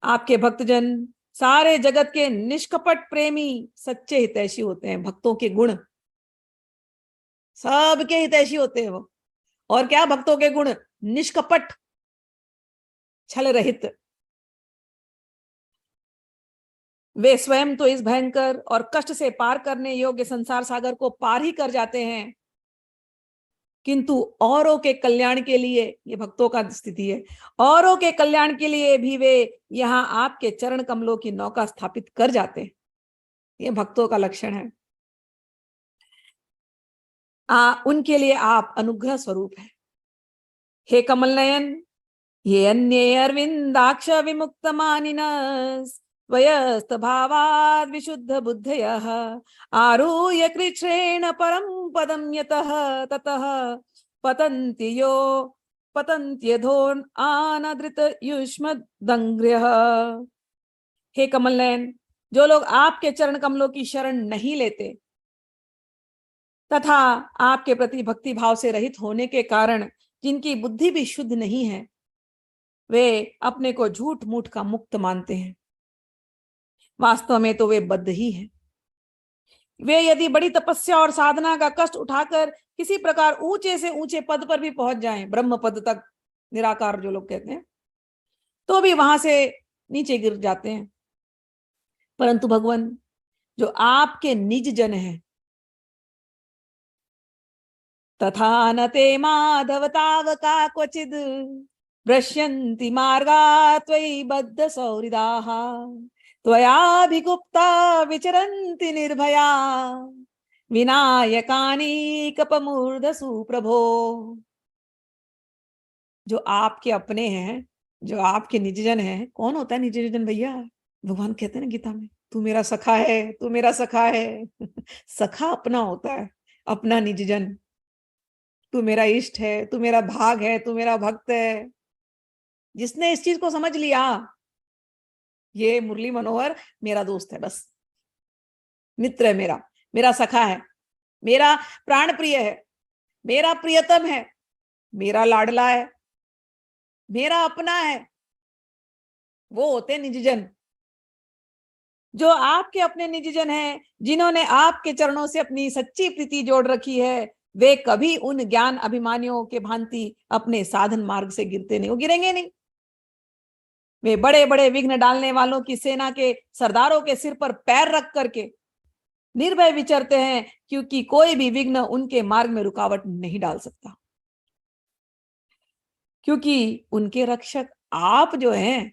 आपके भक्तजन सारे जगत के निष्कपट प्रेमी सच्चे हितैषी होते हैं। भक्तों के गुण सबके हितैषी होते हैं वो। और क्या भक्तों के गुण? निष्कपट, छल रहित। वे स्वयं तो इस भयंकर और कष्ट से पार करने योग्य संसार सागर को पार ही कर जाते हैं, किंतु औरों के कल्याण के लिए, ये भक्तों का स्थिति है, औरों के कल्याण के लिए भी वे यहाँ आपके चरण कमलों की नौका स्थापित कर जाते हैं। ये भक्तों का लक्षण है। उनके लिए आप अनुग्रह स्वरूप है। हे कमल नयन, ये अन्ये अरविंदाक्ष विमुक्त मानिनस् वयस्त भावाद विशुद्ध बुद्धयः आरुह्य कृच्छ्रेण परम पदम यतः ततः पतन्त्यधोन आनदृत युष्म दंग्र्यः। हे कमल नयन, जो लोग आपके चरण कमलों की शरण नहीं लेते तथा आपके प्रति भक्ति भाव से रहित होने के कारण जिनकी बुद्धि भी शुद्ध नहीं है, वे अपने को झूठ मूठ का मुक्त मानते हैं। वास्तव में तो वे बद्ध ही हैं। वे यदि बड़ी तपस्या और साधना का कष्ट उठाकर किसी प्रकार ऊंचे से ऊंचे पद पर भी पहुंच जाएं, ब्रह्म पद तक, निराकार जो लोग कहते हैं, तो भी वहां से नीचे गिर जाते हैं। परंतु भगवान जो आपके निज जन हैं, तथा न ते माधव तावका क्वचिद भ्रश्यन्ति मार्गा त्वयि बद्ध सौहृदाः त्वयाभिगुप्ता विचरन्ति निर्भया विनायकानि कपमूर्धसु प्रभो। जो आपके अपने हैं, जो आपके निजजन हैं, कौन होता है निजजन भैया? भगवान कहते हैं ना गीता में, तू मेरा सखा है, तू मेरा सखा है। सखा अपना होता है, अपना निजजन। तू मेरा इष्ट है, तू मेरा भाग है, तू मेरा भक्त है। जिसने इस चीज को समझ लिया, ये मुरली मनोहर मेरा दोस्त है, बस मित्र है, मेरा मेरा सखा है, मेरा प्राण प्रिय है, मेरा प्रियतम है, मेरा लाडला है, मेरा अपना है। वो होते निजजन। जो आपके अपने निजजन हैं, जिन्होंने आपके चरणों से अपनी सच्ची प्रीति जोड़ रखी है, वे कभी उन ज्ञान अभिमानियों के भांति अपने साधन मार्ग से गिरते नहीं, वो गिरेंगे नहीं। वे बड़े बड़े विघ्न डालने वालों की सेना के सरदारों के सिर पर पैर रख करके निर्भय विचरते हैं, क्योंकि कोई भी विघ्न उनके मार्ग में रुकावट नहीं डाल सकता, क्योंकि उनके रक्षक आप जो हैं,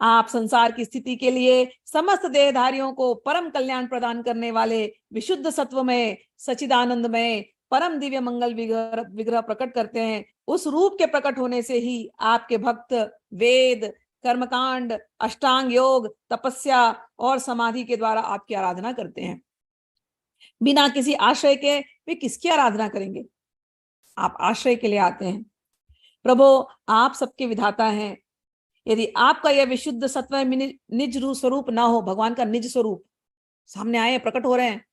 आप संसार की स्थिति के लिए समस्त देहधारियों को परम कल्याण प्रदान करने वाले विशुद्ध सत्व में, सचिदानंद में परम दिव्य मंगल विग्रह प्रकट करते हैं। उस रूप के प्रकट होने से ही आपके भक्त वेद, कर्मकांड, अष्टांग योग, तपस्या और समाधि के द्वारा आपकी आराधना करते हैं। बिना किसी आश्रय के वे किसकी आराधना करेंगे? आप आश्रय के लिए आते हैं। प्रभु, आप सबके विधाता हैं। यदि आपका यह विशुद्ध सत्व निज रूप स्वरूप ना हो, भगवान का निज स्वरूप सामने आए, प्रकट हो रहे हैं,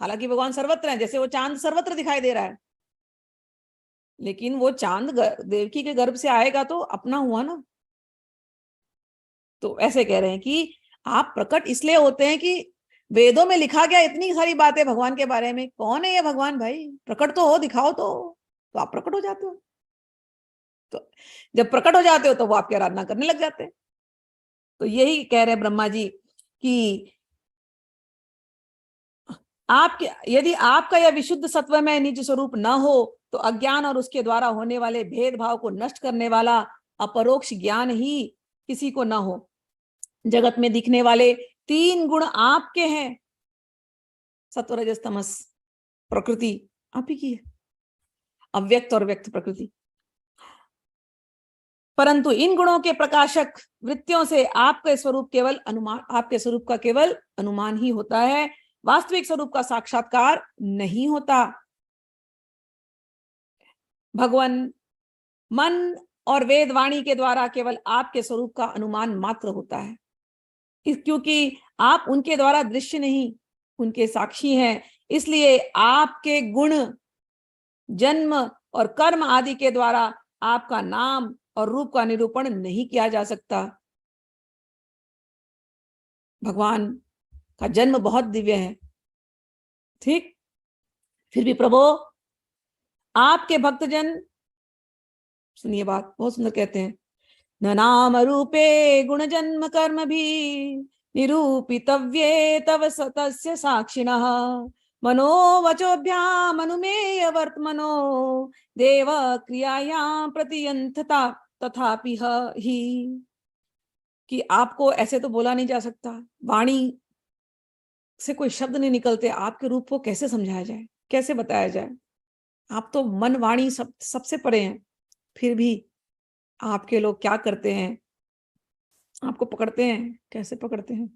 हालांकि भगवान सर्वत्र हैं, जैसे वो चांद सर्वत्र दिखाई दे रहा है, लेकिन वो चांद देवकी के गर्भ से आएगा तो अपना हुआ ना। तो ऐसे कह रहे हैं कि आप प्रकट इसलिए होते हैं कि वेदों में लिखा गया इतनी सारी बातें भगवान के बारे में, कौन है ये भगवान भाई, प्रकट तो हो, दिखाओ तो आप प्रकट हो जाते हो। तो जब प्रकट हो जाते हो तो वो आपकी आराधना करने लग जाते हैं। तो यही कह रहे हैं ब्रह्मा जी कि आपके यदि आपका यह विशुद्ध सत्वमय निज स्वरूप न हो तो अज्ञान और उसके द्वारा होने वाले भेदभाव को नष्ट करने वाला अपरोक्ष ज्ञान ही किसी को न हो। जगत में दिखने वाले 3 गुण आपके हैं, सत्व रजस तमस, प्रकृति आप ही की है, अव्यक्त और व्यक्त प्रकृति। परंतु इन गुणों के प्रकाशक वृत्तियों से आपके स्वरूप केवल अनुमान, आपके स्वरूप का केवल अनुमान ही होता है, वास्तविक स्वरूप का साक्षात्कार नहीं होता। भगवान मन और वेद वाणी के द्वारा केवल आपके स्वरूप का अनुमान मात्र होता है, क्योंकि आप उनके द्वारा दृश्य नहीं, उनके साक्षी हैं। इसलिए आपके गुण, जन्म और कर्म आदि के द्वारा आपका नाम और रूप का निरूपण नहीं किया जा सकता। भगवान का जन्म बहुत दिव्य है, ठीक, फिर भी प्रभु आपके भक्तजन, सुनिए बात बहुत सुंदर कहते हैं, न नाम रूपे गुण जन्म कर्म भी निरूपितव्ये तव सतस्य साक्षिणः मनोवचोभ्याम अनुमेय वर्तमनो देव क्रियायां प्रतियंथता तथापि ही, कि आपको ऐसे तो बोला नहीं जा सकता, वाणी से कोई शब्द नहीं निकलते, आपके रूप को कैसे समझाया जाए, कैसे बताया जाए? आप तो मन वाणी सबसे परे हैं, फिर भी आपके लोग क्या करते हैं, आपको पकड़ते हैं, कैसे पकड़ते हैं?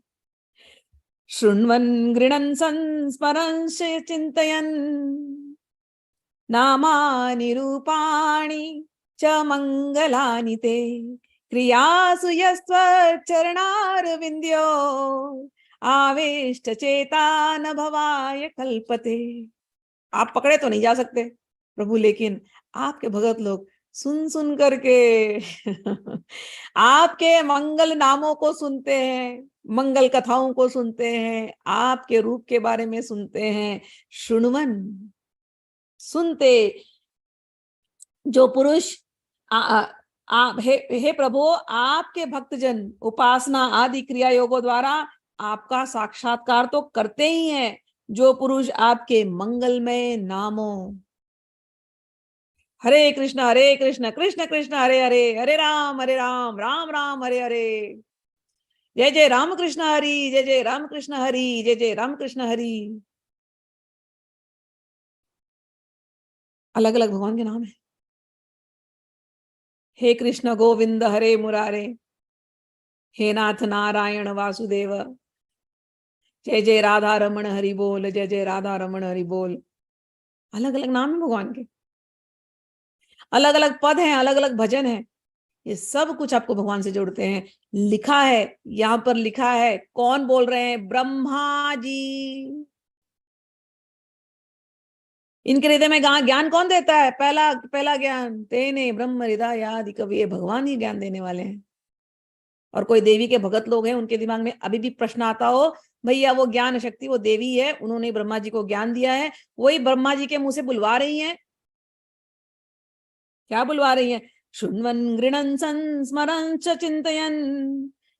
शृण्वन् गृणन् संस्मरन् चिन्तयन् नामानि रूपाणि च मंगलानि ते क्रियासु यस्त्वच्चरणारविन्द्यो आवेष्ट चेता न भवाय कल्पते। आप पकड़े तो नहीं जा सकते प्रभु, लेकिन आपके भगत लोग सुन सुन करके आपके मंगल नामों को सुनते हैं, मंगल कथाओं को सुनते हैं, आपके रूप के बारे में सुनते हैं। शृण्वन, सुनते, जो पुरुष हे प्रभु, आपके भक्तजन उपासना आदि क्रिया योगों द्वारा आपका साक्षात्कार तो करते ही हैं। जो पुरुष आपके मंगलमय नामों हरे कृष्ण कृष्ण कृष्ण हरे हरे, हरे राम राम राम हरे हरे, जय जय राम कृष्ण हरि, जय जय राम कृष्ण हरि, जय जय राम कृष्ण हरि। अलग अलग भगवान के नाम है। हे कृष्ण गोविंद हरे मुरारे, हे नाथ नारायण वासुदेव, जय जय राधा रमण हरि बोल, जय जय राधा रमण हरि बोल। अलग अलग नाम है भगवान के, अलग अलग पद हैं, अलग अलग भजन हैं। ये सब कुछ आपको भगवान से जोड़ते हैं। लिखा है, यहां पर लिखा है, कौन बोल रहे हैं? ब्रह्मा जी। इनके हृदय में ज्ञान कौन देता है? पहला ज्ञान तेने ब्रह्म हृदय आदि कवि, ये भगवान ही ज्ञान देने वाले हैं। और कोई देवी के भगत लोग हैं, उनके दिमाग में अभी भी प्रश्न आता हो, भैया वो ज्ञान शक्ति, वो देवी है, उन्होंने ब्रह्मा जी को ज्ञान दिया है, वही ब्रह्मा जी के मुंह से बुलवा रही हैं। क्या बुलवा रही हैं? शृण्वन् गृणन् संस्मरन् च चिन्तयन्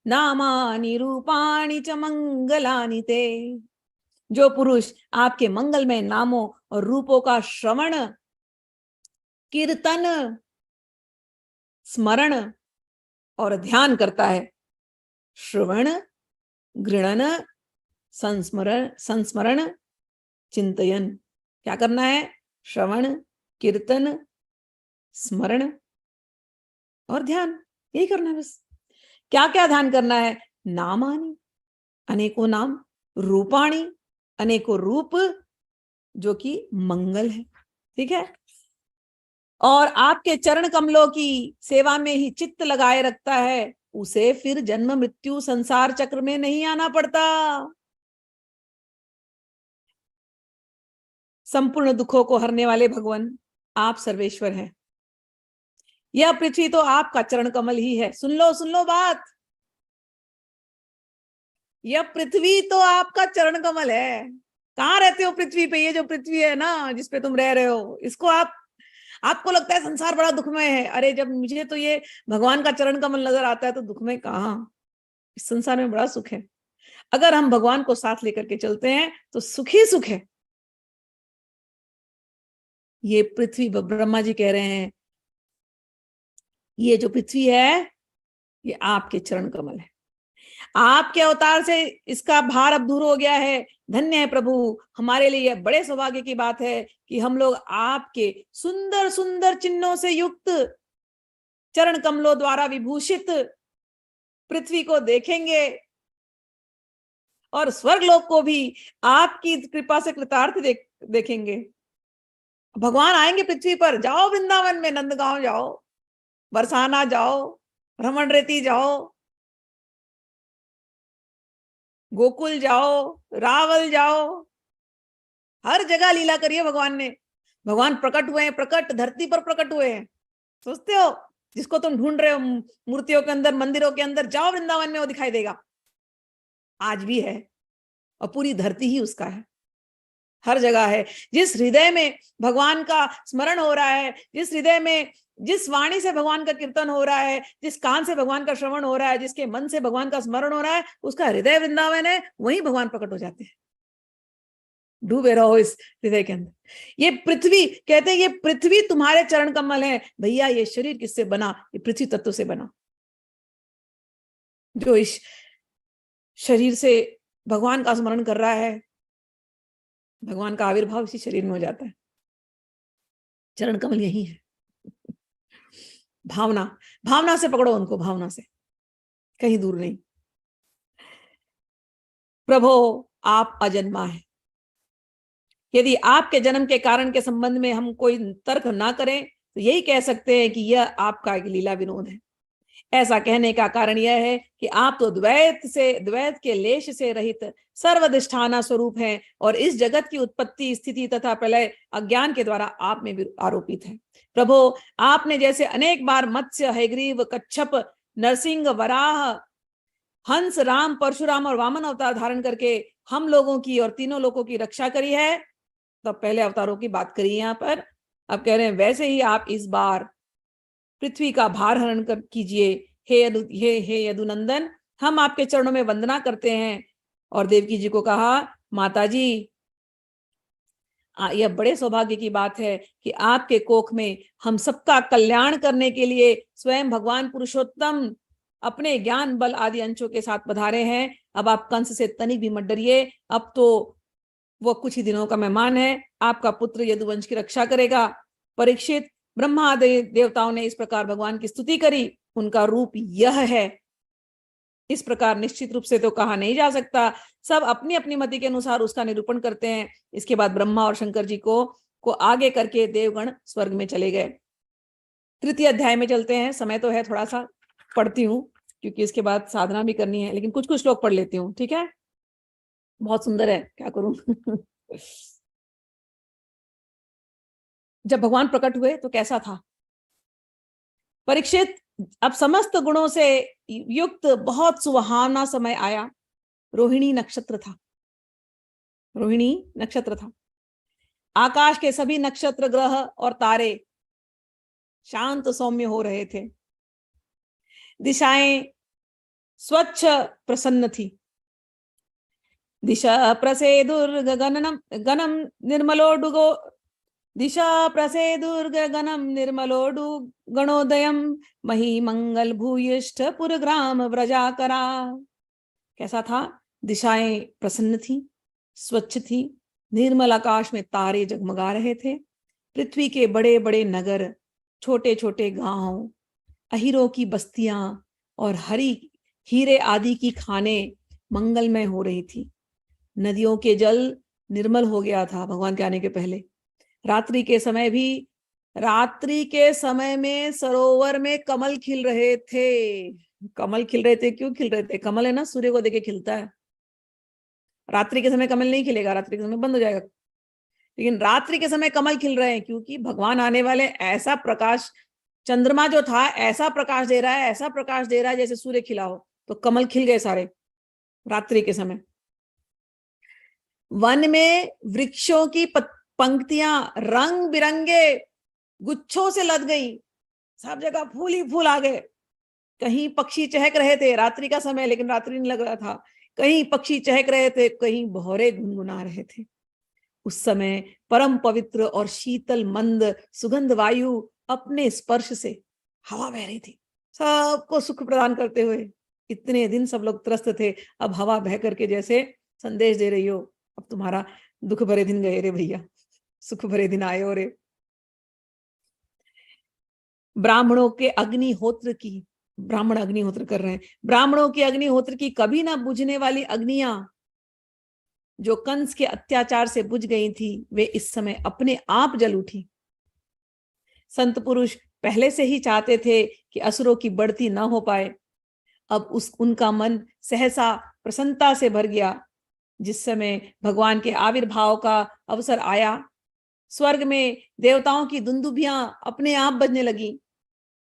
नामानि रूपाणि च मंगलानि ते। जो पुरुष आपके मंगलमय नामों और रूपों का श्रवण, कीर्तन, स्मरण और ध्यान करता है, श्रवण, गृणन, संस्मरण संस्मरण, चिंतन। क्या करना है? श्रवण, कीर्तन, स्मरण और ध्यान, यही करना है बस। क्या क्या ध्यान करना है? नामानि, अनेकों नाम, रूपाणी, अनेकों रूप, जो कि मंगल है। ठीक है। और आपके चरण कमलों की सेवा में ही चित्त लगाए रखता है, उसे फिर जन्म मृत्यु संसार चक्र में नहीं आना पड़ता। संपूर्ण दुखों को हरने वाले भगवान आप सर्वेश्वर हैं। यह पृथ्वी तो आपका चरण कमल ही है। सुन लो बात। यह पृथ्वी तो आपका चरण कमल है। कहाँ रहते हो पृथ्वी पे? ये जो पृथ्वी है ना, जिसपे तुम रह रहे हो, इसको आपको लगता है संसार बड़ा दुखमय है। अरे जब मुझे तो ये भगवान का चरण कमल नजर आता है तो दुखमय कहाँ, इस संसार में बड़ा सुख है। अगर हम भगवान को साथ लेकर के चलते हैं तो सुख ही सुख है। ये पृथ्वी, ब्रह्मा जी कह रहे हैं, ये जो पृथ्वी है ये आपके चरण कमल है। आपके अवतार से इसका भार अब दूर हो गया है। धन्य है प्रभु। हमारे लिए यह बड़े सौभाग्य की बात है कि हम लोग आपके सुंदर सुंदर चिन्हों से युक्त, चरण कमलों द्वारा विभूषित पृथ्वी को देखेंगे और स्वर्गलोक को भी आपकी कृपा से कृतार्थ देखेंगे। भगवान आएंगे पृथ्वी पर। जाओ वृंदावन में, नंदगांव जाओ, बरसाना जाओ, रमण रेती जाओ, गोकुल जाओ, रावल जाओ, हर जगह लीला करिए भगवान ने। भगवान प्रकट हुए हैं, प्रकट धरती पर प्रकट हुए हैं। सोचते हो जिसको तुम ढूंढ रहे हो मूर्तियों के अंदर, मंदिरों के अंदर, जाओ वृंदावन में, वो दिखाई देगा। आज भी है और पूरी धरती ही उसका है, हर जगह है। जिस हृदय में भगवान का स्मरण हो रहा है, जिस हृदय में, जिस वाणी से भगवान का कीर्तन हो रहा है, जिस कान से भगवान का श्रवण हो रहा है, जिसके मन से भगवान का स्मरण हो रहा है, उसका हृदय वृंदावन है, वहीं भगवान प्रकट हो जाते हैं। डूबे रहो इस हृदय के अंदर। ये पृथ्वी, कहते हैं ये पृथ्वी तुम्हारे चरण कमल है। भैया ये शरीर किससे बना? ये पृथ्वी तत्व से बना। जो इस शरीर से भगवान का स्मरण कर रहा है, भगवान का आविर्भाव इसी शरीर में हो जाता है। चरण कमल यही है। भावना, भावना से पकड़ो उनको, भावना से, कहीं दूर नहीं। प्रभो आप अजन्मा है। यदि आपके जन्म के कारण के संबंध में हम कोई तर्क ना करें तो यही कह सकते हैं कि यह आपका एक लीला विनोद है। ऐसा कहने का कारण यह है कि आप तो द्वैत के लेश से रहित सर्वधिष्ठाना स्वरूप हैं और इस जगत की उत्पत्ति, स्थिति तथा प्रलय अज्ञान के द्वारा आप में भी आरोपित है। प्रभो आपने जैसे अनेक बार मत्स्य, हयग्रीव, कच्छप, नरसिंह, वराह, हंस, राम, परशुराम और वामन अवतार धारण करके हम लोगों की और तीनों लोगों की रक्षा करी है। तो पहले अवतारों की बात करी यहाँ पर, अब कह रहे हैं वैसे ही आप इस बार पृथ्वी का भार हरण कीजिए। हे यदुनंदन, हम आपके चरणों में वंदना करते हैं। और देवकी जी को कहा, माता जी यह बड़े सौभाग्य की बात है कि आपके कोख में हम सबका कल्याण करने के लिए स्वयं भगवान पुरुषोत्तम अपने ज्ञान बल आदि अंशों के साथ पधारे हैं। अब आप कंस से तनिक भी मत डरिए। अब तो वो कुछ ही दिनों का मेहमान है। आपका पुत्र यदुवंश की रक्षा करेगा। परीक्षित, ब्रह्मा आदि देवताओं ने इस प्रकार भगवान की स्तुति करी। उनका रूप यह है। इस प्रकार निश्चित रूप से तो कहा नहीं जा सकता। सब अपनी अपनी मति के अनुसार उसका निरूपण करते हैं। इसके बाद ब्रह्मा और शंकर जी को आगे करके देवगण स्वर्ग में चले गए। तृतीय अध्याय में चलते हैं। समय तो है, थोड़ा सा पढ़ती हूँ क्योंकि इसके बाद साधना भी करनी है, लेकिन कुछ कुछ श्लोक पढ़ लेती हूँ। ठीक है, बहुत सुंदर है, क्या करूं। जब भगवान प्रकट हुए तो कैसा था? परीक्षित, अब समस्त गुणों से युक्त बहुत सुहावना समय आया। रोहिणी नक्षत्र था। रोहिणी नक्षत्र था। आकाश के सभी नक्षत्र, ग्रह और तारे शांत सौम्य हो रहे थे। दिशाएं स्वच्छ प्रसन्न थी। दिशा प्रसेदुर्गगनम गनम निर्मलोडुगो दिशा प्रसेदुर्ग गणम निर्मलोडु गणोदयम मही मंगल भूयिष्ठ पुर ग्राम व्रजाकरा। कैसा था? दिशाएं प्रसन्न थी, स्वच्छ थी, निर्मल आकाश में तारे जगमगा रहे थे, पृथ्वी के बड़े बड़े नगर, छोटे छोटे गांव, अहीरों की बस्तियां और हरी हीरे आदि की खानें मंगलमय हो रही थी। नदियों के जल निर्मल हो गया था भगवान के आने के पहले। रात्रि के समय में सरोवर में कमल खिल रहे थे। कमल खिल रहे थे, क्यों खिल रहे थे? कमल है ना, सूर्य को देके खिलता है। रात्रि के समय कमल नहीं खिलेगा, रात्रि के समय बंद हो जाएगा। लेकिन रात्रि के समय कमल खिल रहे हैं क्योंकि भगवान आने वाले। ऐसा प्रकाश, चंद्रमा जो था ऐसा प्रकाश दे रहा है, ऐसा प्रकाश दे रहा है जैसे सूर्य खिला हो, तो कमल खिल गए सारे रात्रि के समय। वन में वृक्षों की पंक्तियां रंग बिरंगे गुच्छों से लद गई, सब जगह फूल ही फूल आ गए। कहीं पक्षी चहक रहे थे, रात्रि का समय लेकिन रात्रि नहीं लग रहा था, कहीं पक्षी चहक रहे थे, कहीं भौरे गुनगुना रहे थे। उस समय परम पवित्र और शीतल मंद सुगंध वायु अपने स्पर्श से हवा बह रही थी, सबको सुख प्रदान करते हुए। इतने दिन सब लोग त्रस्त थे, अब हवा बह करके जैसे संदेश दे रही हो, अब तुम्हारा दुख भरे दिन गए रे भैया, सुख भरे दिन आए हो रे। ब्राह्मणों के अग्निहोत्र की, ब्राह्मण अग्निहोत्र कर रहे हैं, ब्राह्मणों की अग्निहोत्र की कभी ना बुझने वाली अग्नियां जो कंस के अत्याचार से बुझ गई थी, वे इस समय अपने आप जल उठी। संत पुरुष पहले से ही चाहते थे कि असुरों की बढ़ती न हो पाए। अब उनका मन सहसा प्रसन्नता से भर गया। जिस समय भगवान के आविर्भाव का अवसर आया, स्वर्ग में देवताओं की दुंदुभियां अपने आप बजने लगी,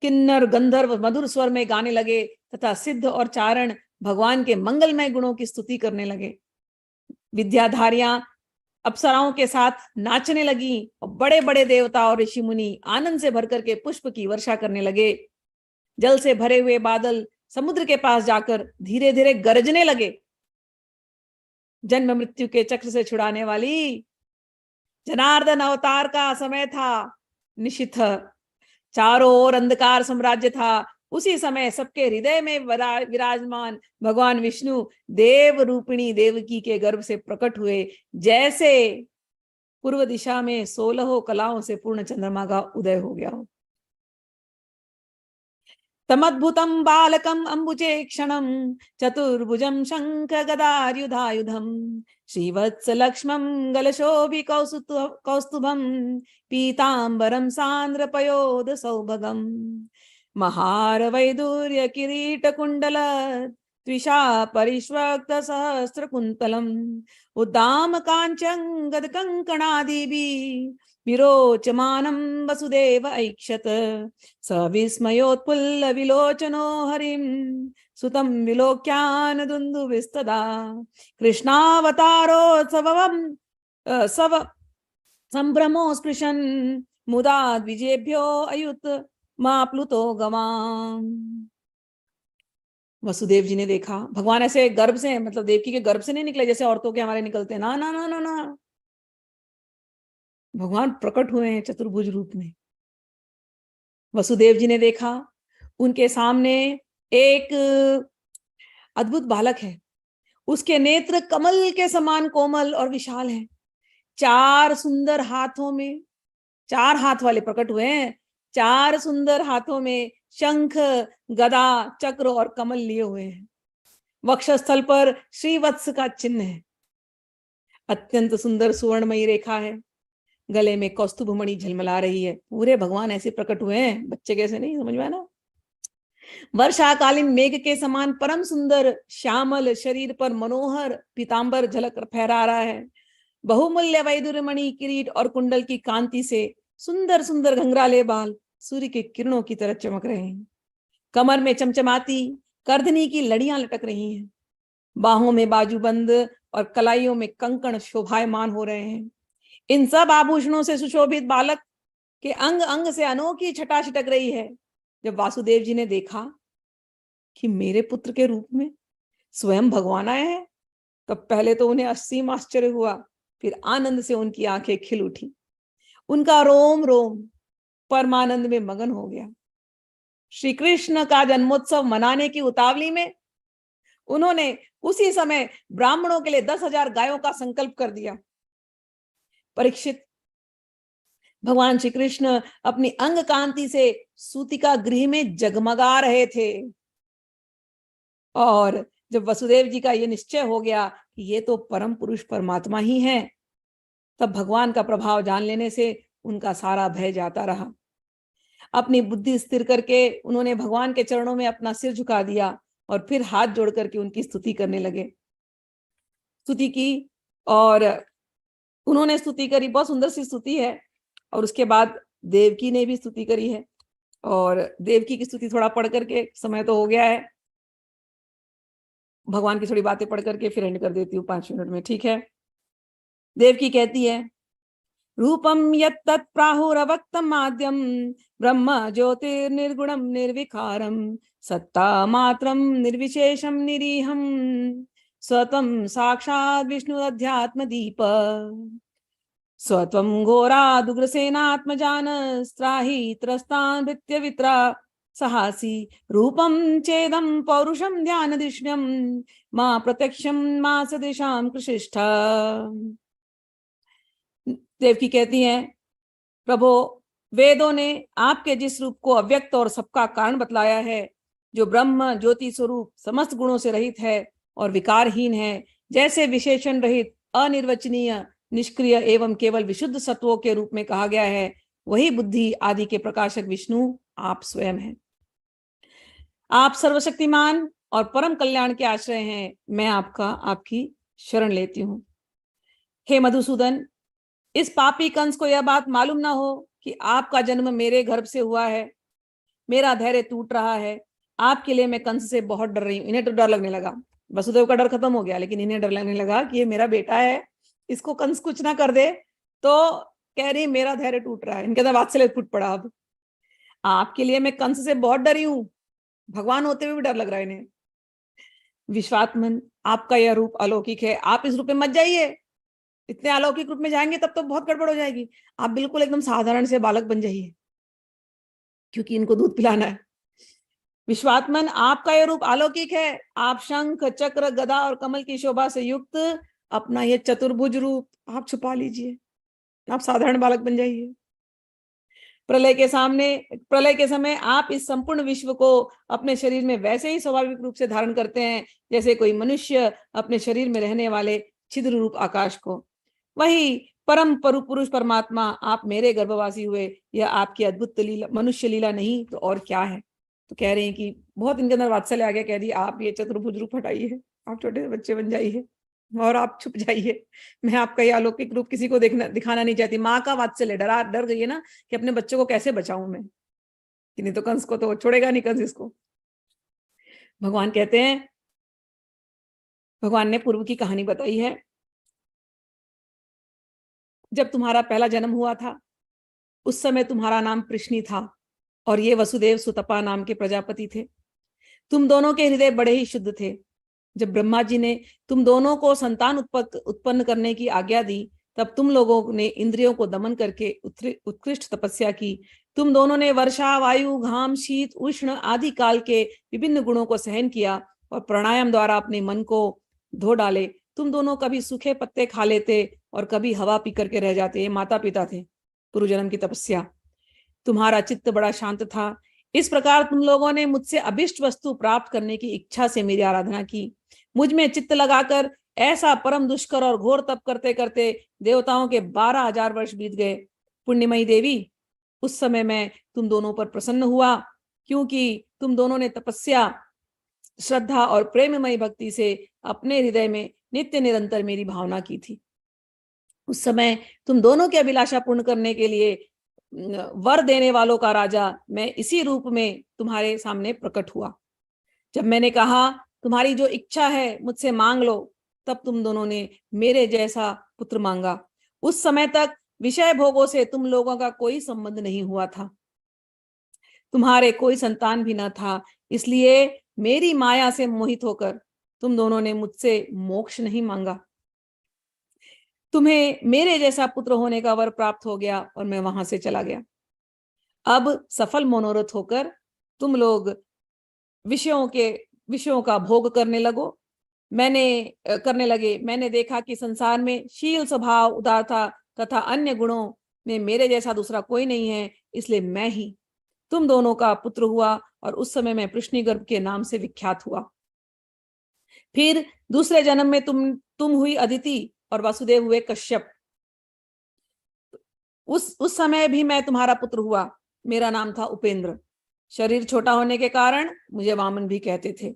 किन्नर गंधर्व मधुर स्वर में गाने लगे तथा सिद्ध और चारण भगवान के मंगलमय गुणों की स्तुति करने लगे। विद्याधारियां अप्सराओं के साथ नाचने लगी और बड़े बड़े देवता और ऋषि मुनि आनंद से भरकर के पुष्प की वर्षा करने लगे। जल से भरे हुए बादल समुद्र के पास जाकर धीरे धीरे गरजने लगे। जन्म मृत्यु के चक्र से छुड़ाने वाली जनार्दन अवतार का समय था। निशिथ चारों ओर अंधकार साम्राज्य था। उसी समय सबके हृदय में विराजमान भगवान विष्णु देव रूपिणी देवकी के गर्भ से प्रकट हुए, जैसे पूर्व दिशा में 16 कलाओं से पूर्ण चंद्रमा का उदय हो गया हो। तमद्भुतम बालकम अंबुजे क्षणम चतुर्भुजम शंख गदायुधायुधम श्रीवत्स लक्ष्मम गलशोभि कौस्तुभम पीतांबरम सांद्र पयोद सौभगम महार वैदूर्य किरीट कुंडल त्विषा परिष्वक्त सहस्त्र कुंतलम उद्दाम कांचन गद कंकणादिभि विरोचमानं वसुदेव ऐक्षत स विस्मयोत्पुल्ल विलोचनो हरिं सुतं विलोक्यान दुन्दुभिस्तदा कृष्णावतारोत्सवं सव संभ्रमो स्पृशन् मुदा द्विजेभ्यो अयुत माप्लुतो गवाम। वसुदेव जी ने देखा भगवान ऐसे गर्भ से, मतलब देवकी के गर्भ से नहीं निकले जैसे औरतों के हमारे निकलते, ना ना ना ना ना, भगवान प्रकट हुए हैं चतुर्भुज रूप में। वसुदेव जी ने देखा उनके सामने एक अद्भुत बालक है, उसके नेत्र कमल के समान कोमल और विशाल हैं। 4 सुंदर हाथों में, 4 हाथ वाले प्रकट हुए हैं, 4 सुंदर हाथों में शंख गदा चक्र और कमल लिए हुए हैं। वक्षस्थल पर श्रीवत्स का चिन्ह है। अत्यंत सुंदर सुवर्णमयी रेखा है। गले में कौस्तुभ मणि झलमला रही है। पूरे भगवान ऐसे प्रकट हुए हैं, बच्चे कैसे नहीं, समझ में आया ना। वर्षाकालीन मेघ के समान परम सुंदर श्यामल शरीर पर मनोहर पीतांबर झलक फहरा रहा है। बहुमूल्य वैदुर्य मणि किरीट और कुंडल की कांति से सुंदर सुंदर घंघराले बाल सूर्य की किरणों की तरह चमक रहे हैं। कमर में चमचमाती करधनी की लड़ियां लटक रही हैं। बाहों में बाजूबंद और कलाइयों में कंकण शोभायमान हो रहे हैं। इन सब आभूषणों से सुशोभित बालक के अंग अंग से अनोखी छटा छिटक रही है। जब वासुदेव जी ने देखा कि मेरे पुत्र के रूप में स्वयं भगवान आए हैं, तब पहले तो उन्हें असीम आश्चर्य हुआ, फिर आनंद से उनकी आंखें खिल उठी। उनका रोम रोम परमानंद में मगन हो गया। श्री कृष्ण का जन्मोत्सव मनाने की उतावली में उन्होंने उसी समय ब्राह्मणों के लिए 10,000 गायों का संकल्प कर दिया। परीक्षित, भगवान श्री कृष्ण अपनी अंग कांति से सूतिका गृह में जगमगा रहे थे, और जब वसुदेव जी का यह निश्चय हो गया कि ये तो परम पुरुष परमात्मा ही हैं, तब भगवान का प्रभाव जान लेने से उनका सारा भय जाता रहा। अपनी बुद्धि स्थिर करके उन्होंने भगवान के चरणों में अपना सिर झुका दिया और फिर हाथ जोड़ करके उनकी स्तुति करने लगे। स्तुति की, और उन्होंने स्तुति करी, बहुत सुंदर सी स्तुति है। और उसके बाद देवकी ने भी स्तुति करी है, और देवकी की स्तुति थोड़ा पढ़ करके, समय तो हो गया है, भगवान की थोड़ी बातें पढ़ करके फिर एंड कर देती हूँ 5 मिनट में, ठीक है। देवकी कहती है, रूपम यत्तत् प्राहुरवक्तम आद्यम ब्रह्म ज्योतिर्निर्गुणम निर्विकारम सत्ता मात्रम निर्विशेषम निरीहम स्वतम साक्षात् विष्णु अध्यात्म दीप स्वत्वं घोरादुग्रसेनात्मजान स्त्राहि त्रस्तान् भृत्य वित्रा सहासी रूपम चेदम पौरुषम ध्यान दृश्यम मां प्रत्यक्षम मां सदृशाम कृशिष्ठ। देवकी कहती हैं, प्रभो, वेदों ने आपके जिस रूप को अव्यक्त और सबका कारण बतलाया है, जो ब्रह्म ज्योति स्वरूप समस्त गुणों से रहित है और विकारहीन है, जैसे विशेषण रहित अनिर्वचनीय निष्क्रिय एवं केवल विशुद्ध सत्वों के रूप में कहा गया है, वही बुद्धि आदि के प्रकाशक विष्णु आप स्वयं हैं। आप सर्वशक्तिमान और परम कल्याण के आश्रय हैं। मैं आपकी शरण लेती हूँ। हे मधुसूदन, इस पापी कंस को यह बात मालूम ना हो कि आपका जन्म मेरे गर्भ से हुआ है। मेरा धैर्य टूट रहा है। आपके लिए मैं कंस से बहुत डर रही हूँ। इन्हें तो डर लगने लगा, वसुदेव का डर खत्म हो गया, लेकिन इन्हें डर लगने लगा कि ये मेरा बेटा है, इसको कंस कुछ ना कर दे। तो कह रही, मेरा धैर्य टूट रहा है। इनके अंदर वात्सल्य फूट पड़ा। अब आपके लिए मैं कंस से बहुत डरी हूं, भगवान होते हुए भी डर लग रहा है इन्हें। विश्वात्मन, आपका यह रूप अलौकिक है, आप इस रूप में मत जाइए। इतने अलौकिक रूप में जाएंगे तब तो बहुत गड़बड़ हो जाएगी। आप बिल्कुल एकदम साधारण से बालक बन जाइए, क्योंकि इनको दूध पिलाना है। विश्वात्मन, आपका यह रूप अलौकिक है। आप शंख चक्र गदा और कमल की शोभा से युक्त अपना यह चतुर्भुज रूप आप छुपा लीजिए, आप साधारण बालक बन जाइए। प्रलय के समय आप इस संपूर्ण विश्व को अपने शरीर में वैसे ही स्वाभाविक रूप से धारण करते हैं जैसे कोई मनुष्य अपने शरीर में रहने वाले छिद्र रूप आकाश को। वही परम पुरुष परमात्मा आप मेरे गर्भवासी हुए। यह आपकी अद्भुत लीला, मनुष्य लीला नहीं तो और क्या है। तो कह रहे हैं कि बहुत इनके अंदर वात्सल्य आ गया, कह दी आप ये चतुर्भुज रूप हटाइए, आप छोटे बच्चे बन जाइए और आप छुप जाइए। मैं आपका ये अलौकिक रूप किसी को दिखाना नहीं चाहती। माँ का वात्सल्य, डर गई है ना कि अपने बच्चों को कैसे बचाऊं मैं, कि नहीं तो कंस को तो छोड़ेगा नहीं कंस इसको। भगवान कहते हैं, भगवान ने पूर्व की कहानी बताई है। जब तुम्हारा पहला जन्म हुआ था उस समय तुम्हारा नाम कृष्णी था और ये वसुदेव सुतपा नाम के प्रजापति थे। तुम दोनों के हृदय बड़े ही शुद्ध थे। जब ब्रह्मा जी ने तुम दोनों को संतान उत्पन्न करने की आज्ञा दी तब तुम लोगों ने इंद्रियों को दमन करके उत्कृष्ट तपस्या की। तुम दोनों ने वर्षा, वायु, घाम, शीत, उष्ण आदि काल के विभिन्न गुणों को सहन किया और प्राणायाम द्वारा अपने मन को धो डाले। तुम दोनों कभी सूखे पत्ते खा लेते और कभी हवा पी करके रह जाते। ये माता पिता थे, पूर्व जन्म की तपस्या। तुम्हारा चित्त बड़ा शांत था। इस प्रकार तुम लोगों ने मुझसे अभिष्ट वस्तु प्राप्त करने की इच्छा से मेरी आराधना की। मुझ में चित्त लगाकर ऐसा परम दुष्कर और घोर तप करते करते देवताओं के 12,000 वर्ष बीत गए। पुण्यमयी देवी, उस समय मैं तुम दोनों पर प्रसन्न हुआ क्योंकि तुम दोनों ने तपस्या, श्रद्धा और प्रेममयी भक्ति से अपने हृदय में नित्य निरंतर मेरी भावना की थी। उस समय तुम दोनों की अभिलाषा पूर्ण करने के लिए वर देने वालों का राजा मैं इसी रूप में तुम्हारे सामने प्रकट हुआ। जब मैंने कहा तुम्हारी जो इच्छा है मुझसे मांग लो, तब तुम दोनों ने मेरे जैसा पुत्र मांगा। उस समय तक विषय भोगों से तुम लोगों का कोई संबंध नहीं हुआ था, तुम्हारे कोई संतान भी न था। इसलिए मेरी माया से मोहित होकर तुम दोनों ने मुझसे मोक्ष नहीं मांगा। तुम्हें मेरे जैसा पुत्र होने का वर प्राप्त हो गया और मैं वहां से चला गया। अब सफल मनोरथ होकर तुम लोग विषयों का भोग करने लगे। मैंने देखा कि संसार में शील, स्वभाव, उदारता तथा अन्य गुणों में मेरे जैसा दूसरा कोई नहीं है, इसलिए मैं ही तुम दोनों का पुत्र हुआ और उस समय मैं पृश्निगर्भ के नाम से विख्यात हुआ। फिर दूसरे जन्म में तुम हुई अदिति और वासुदेव हुए कश्यप। उस समय भी मैं तुम्हारा पुत्र हुआ। मेरा नाम था उपेंद्र। शरीर छोटा होने के कारण मुझे वामन भी कहते थे।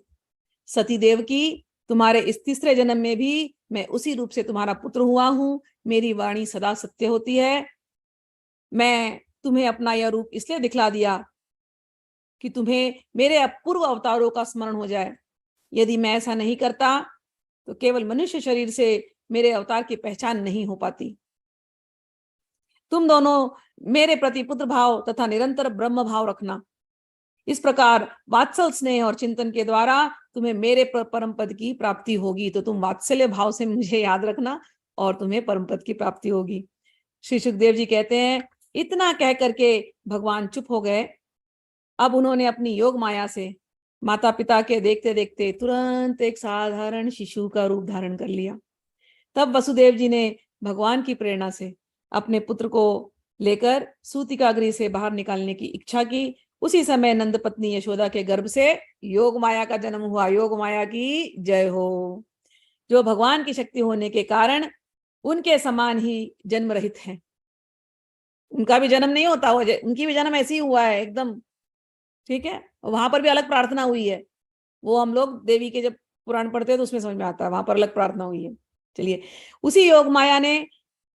सती देव की, तुम्हारे इस तीसरे जन्म में भी मैं उसी रूप से तुम्हारा पुत्र हुआ हूं। मेरी वाणी सदा सत्य होती है। मैं तुम्हें अपना यह रूप इसलिए दिखला दिया कि तुम्हें मेरे अपूर्व अवतारों का स्मरण हो जाए। यदि मैं ऐसा नहीं करता तो केवल मनुष्य शरीर से मेरे अवतार की पहचान नहीं हो पाती। तुम दोनों मेरे प्रति पुत्र भाव तथा निरंतर ब्रह्म भाव रखना। इस प्रकार वात्सल स्नेह और चिंतन के द्वारा तुम्हें मेरे परम पद की प्राप्ति होगी। तो तुम वात्सल्य भाव से मुझे याद रखना और तुम्हें परम पद की प्राप्ति होगी। श्री सुखदेव जी कहते हैं, इतना कह करके भगवान चुप हो गए। अब उन्होंने अपनी योग माया से माता पिता के देखते देखते तुरंत एक साधारण शिशु का रूप धारण कर लिया। तब वसुदेव जी ने भगवान की प्रेरणा से अपने पुत्र को लेकर सूतिका गृह से बाहर निकालने की इच्छा की। उसी समय नंद पत्नी यशोदा के गर्भ से योग माया का जन्म हुआ। योग माया की जय हो, जो भगवान की शक्ति होने के कारण उनके समान ही जन्म रहित हैं। उनका भी जन्म नहीं होता, उनकी भी जन्म ऐसे ही हुआ है एकदम, ठीक है। वहां पर भी अलग प्रार्थना हुई है। वो हम लोग देवी के जब पुराण पढ़ते हैं तो उसमें समझ में आता है, वहां पर अलग प्रार्थना हुई है। चलिए, उसी योग माया ने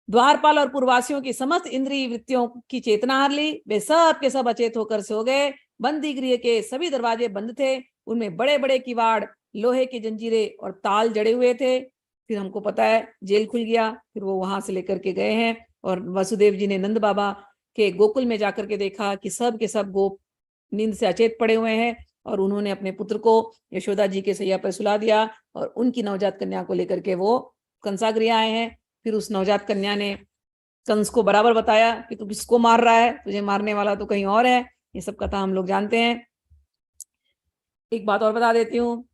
द्वारपाल और पूर्ववासियों की समस्त इंद्रिय वृत्तियों की चेतना हार ली। वे सब के सब अचेत होकर सो गए। बंदी गृह के सभी दरवाजे बंद थे। उनमें बड़े बड़े किवाड़, लोहे की जंजीरें और ताल जड़े हुए थे। फिर हमको पता है जेल खुल गया। फिर वो वहां से लेकर के गए हैं और वसुदेव जी ने नंद बाबा के गोकुल में जाकर के देखा कि सब के सब गोप नींद से अचेत पड़े हुए हैं और उन्होंने अपने पुत्र को यशोदा जी के सैया पर सुला दिया और उनकी नवजात कन्या को लेकर के वो कंसागृह आए हैं। फिर उस नवजात कन्या ने कंस को बराबर बताया कि तू किसको मार रहा है, तुझे मारने वाला तो कहीं और है। ये सब कथा हम लोग जानते हैं। एक बात और बता देती हूँ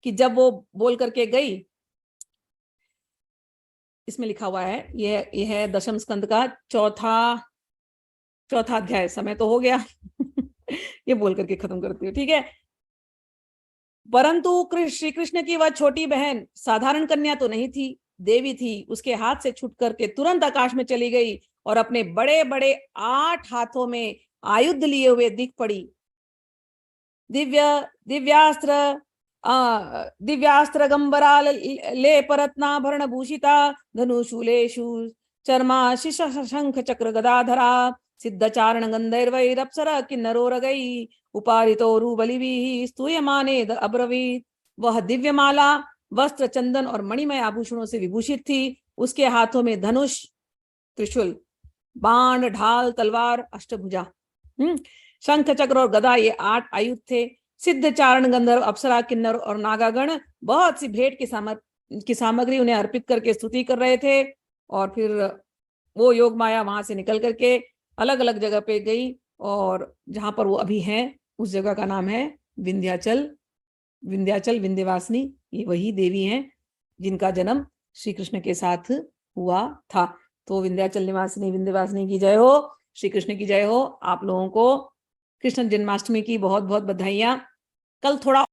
कि जब वो बोल करके गई, इसमें लिखा हुआ है, ये है दशम स्कंद का चौथा अध्याय। समय तो हो गया ये बोल करके खत्म करती हूँ, ठीक है। परंतु श्री कृष्ण की वह छोटी बहन साधारण कन्या तो नहीं थी, देवी थी। उसके हाथ से छूट करके तुरंत आकाश में चली गई और अपने बड़े बड़े 8 हाथों में आयुध लिए हुए दिख पड़ी। दिव्यास्त्र गंबरा लेपरत्नाभरण भूषिता, धनुशूलेषु चर्मा शिश शंख चक्र गदाधरा, सिद्धचारण गंधर्वैरप्सरा किन्नरोरगै, उपारितो बलिभिः स्तूयमाने अब्रवीत। वह दिव्यमाला, वस्त्र, चंदन और मणिमय आभूषणों से विभूषित थी। उसके हाथों में धनुष, त्रिशूल, बाण, ढाल, तलवार, अष्टभुजा, शंख चक्र और गदा, ये 8 आयुध थे। सिद्ध, चारण, गंधर्व, अप्सरा, किन्नर और नागागण बहुत सी भेंट की सामग्री उन्हें अर्पित करके स्तुति कर रहे थे। और फिर वो योग माया वहां से निकल करके अलग अलग जगह पे गई और जहां पर वो अभी हैं उस जगह का नाम है विंध्याचल। विंध्यवासिनी, ये वही देवी हैं जिनका जन्म श्री कृष्ण के साथ हुआ था। तो विंध्याचल निवासिनी विंध्यवासिनी की जय हो, श्री कृष्ण की जय हो। आप लोगों को कृष्ण जन्माष्टमी की बहुत बहुत बधाइयां। कल थोड़ा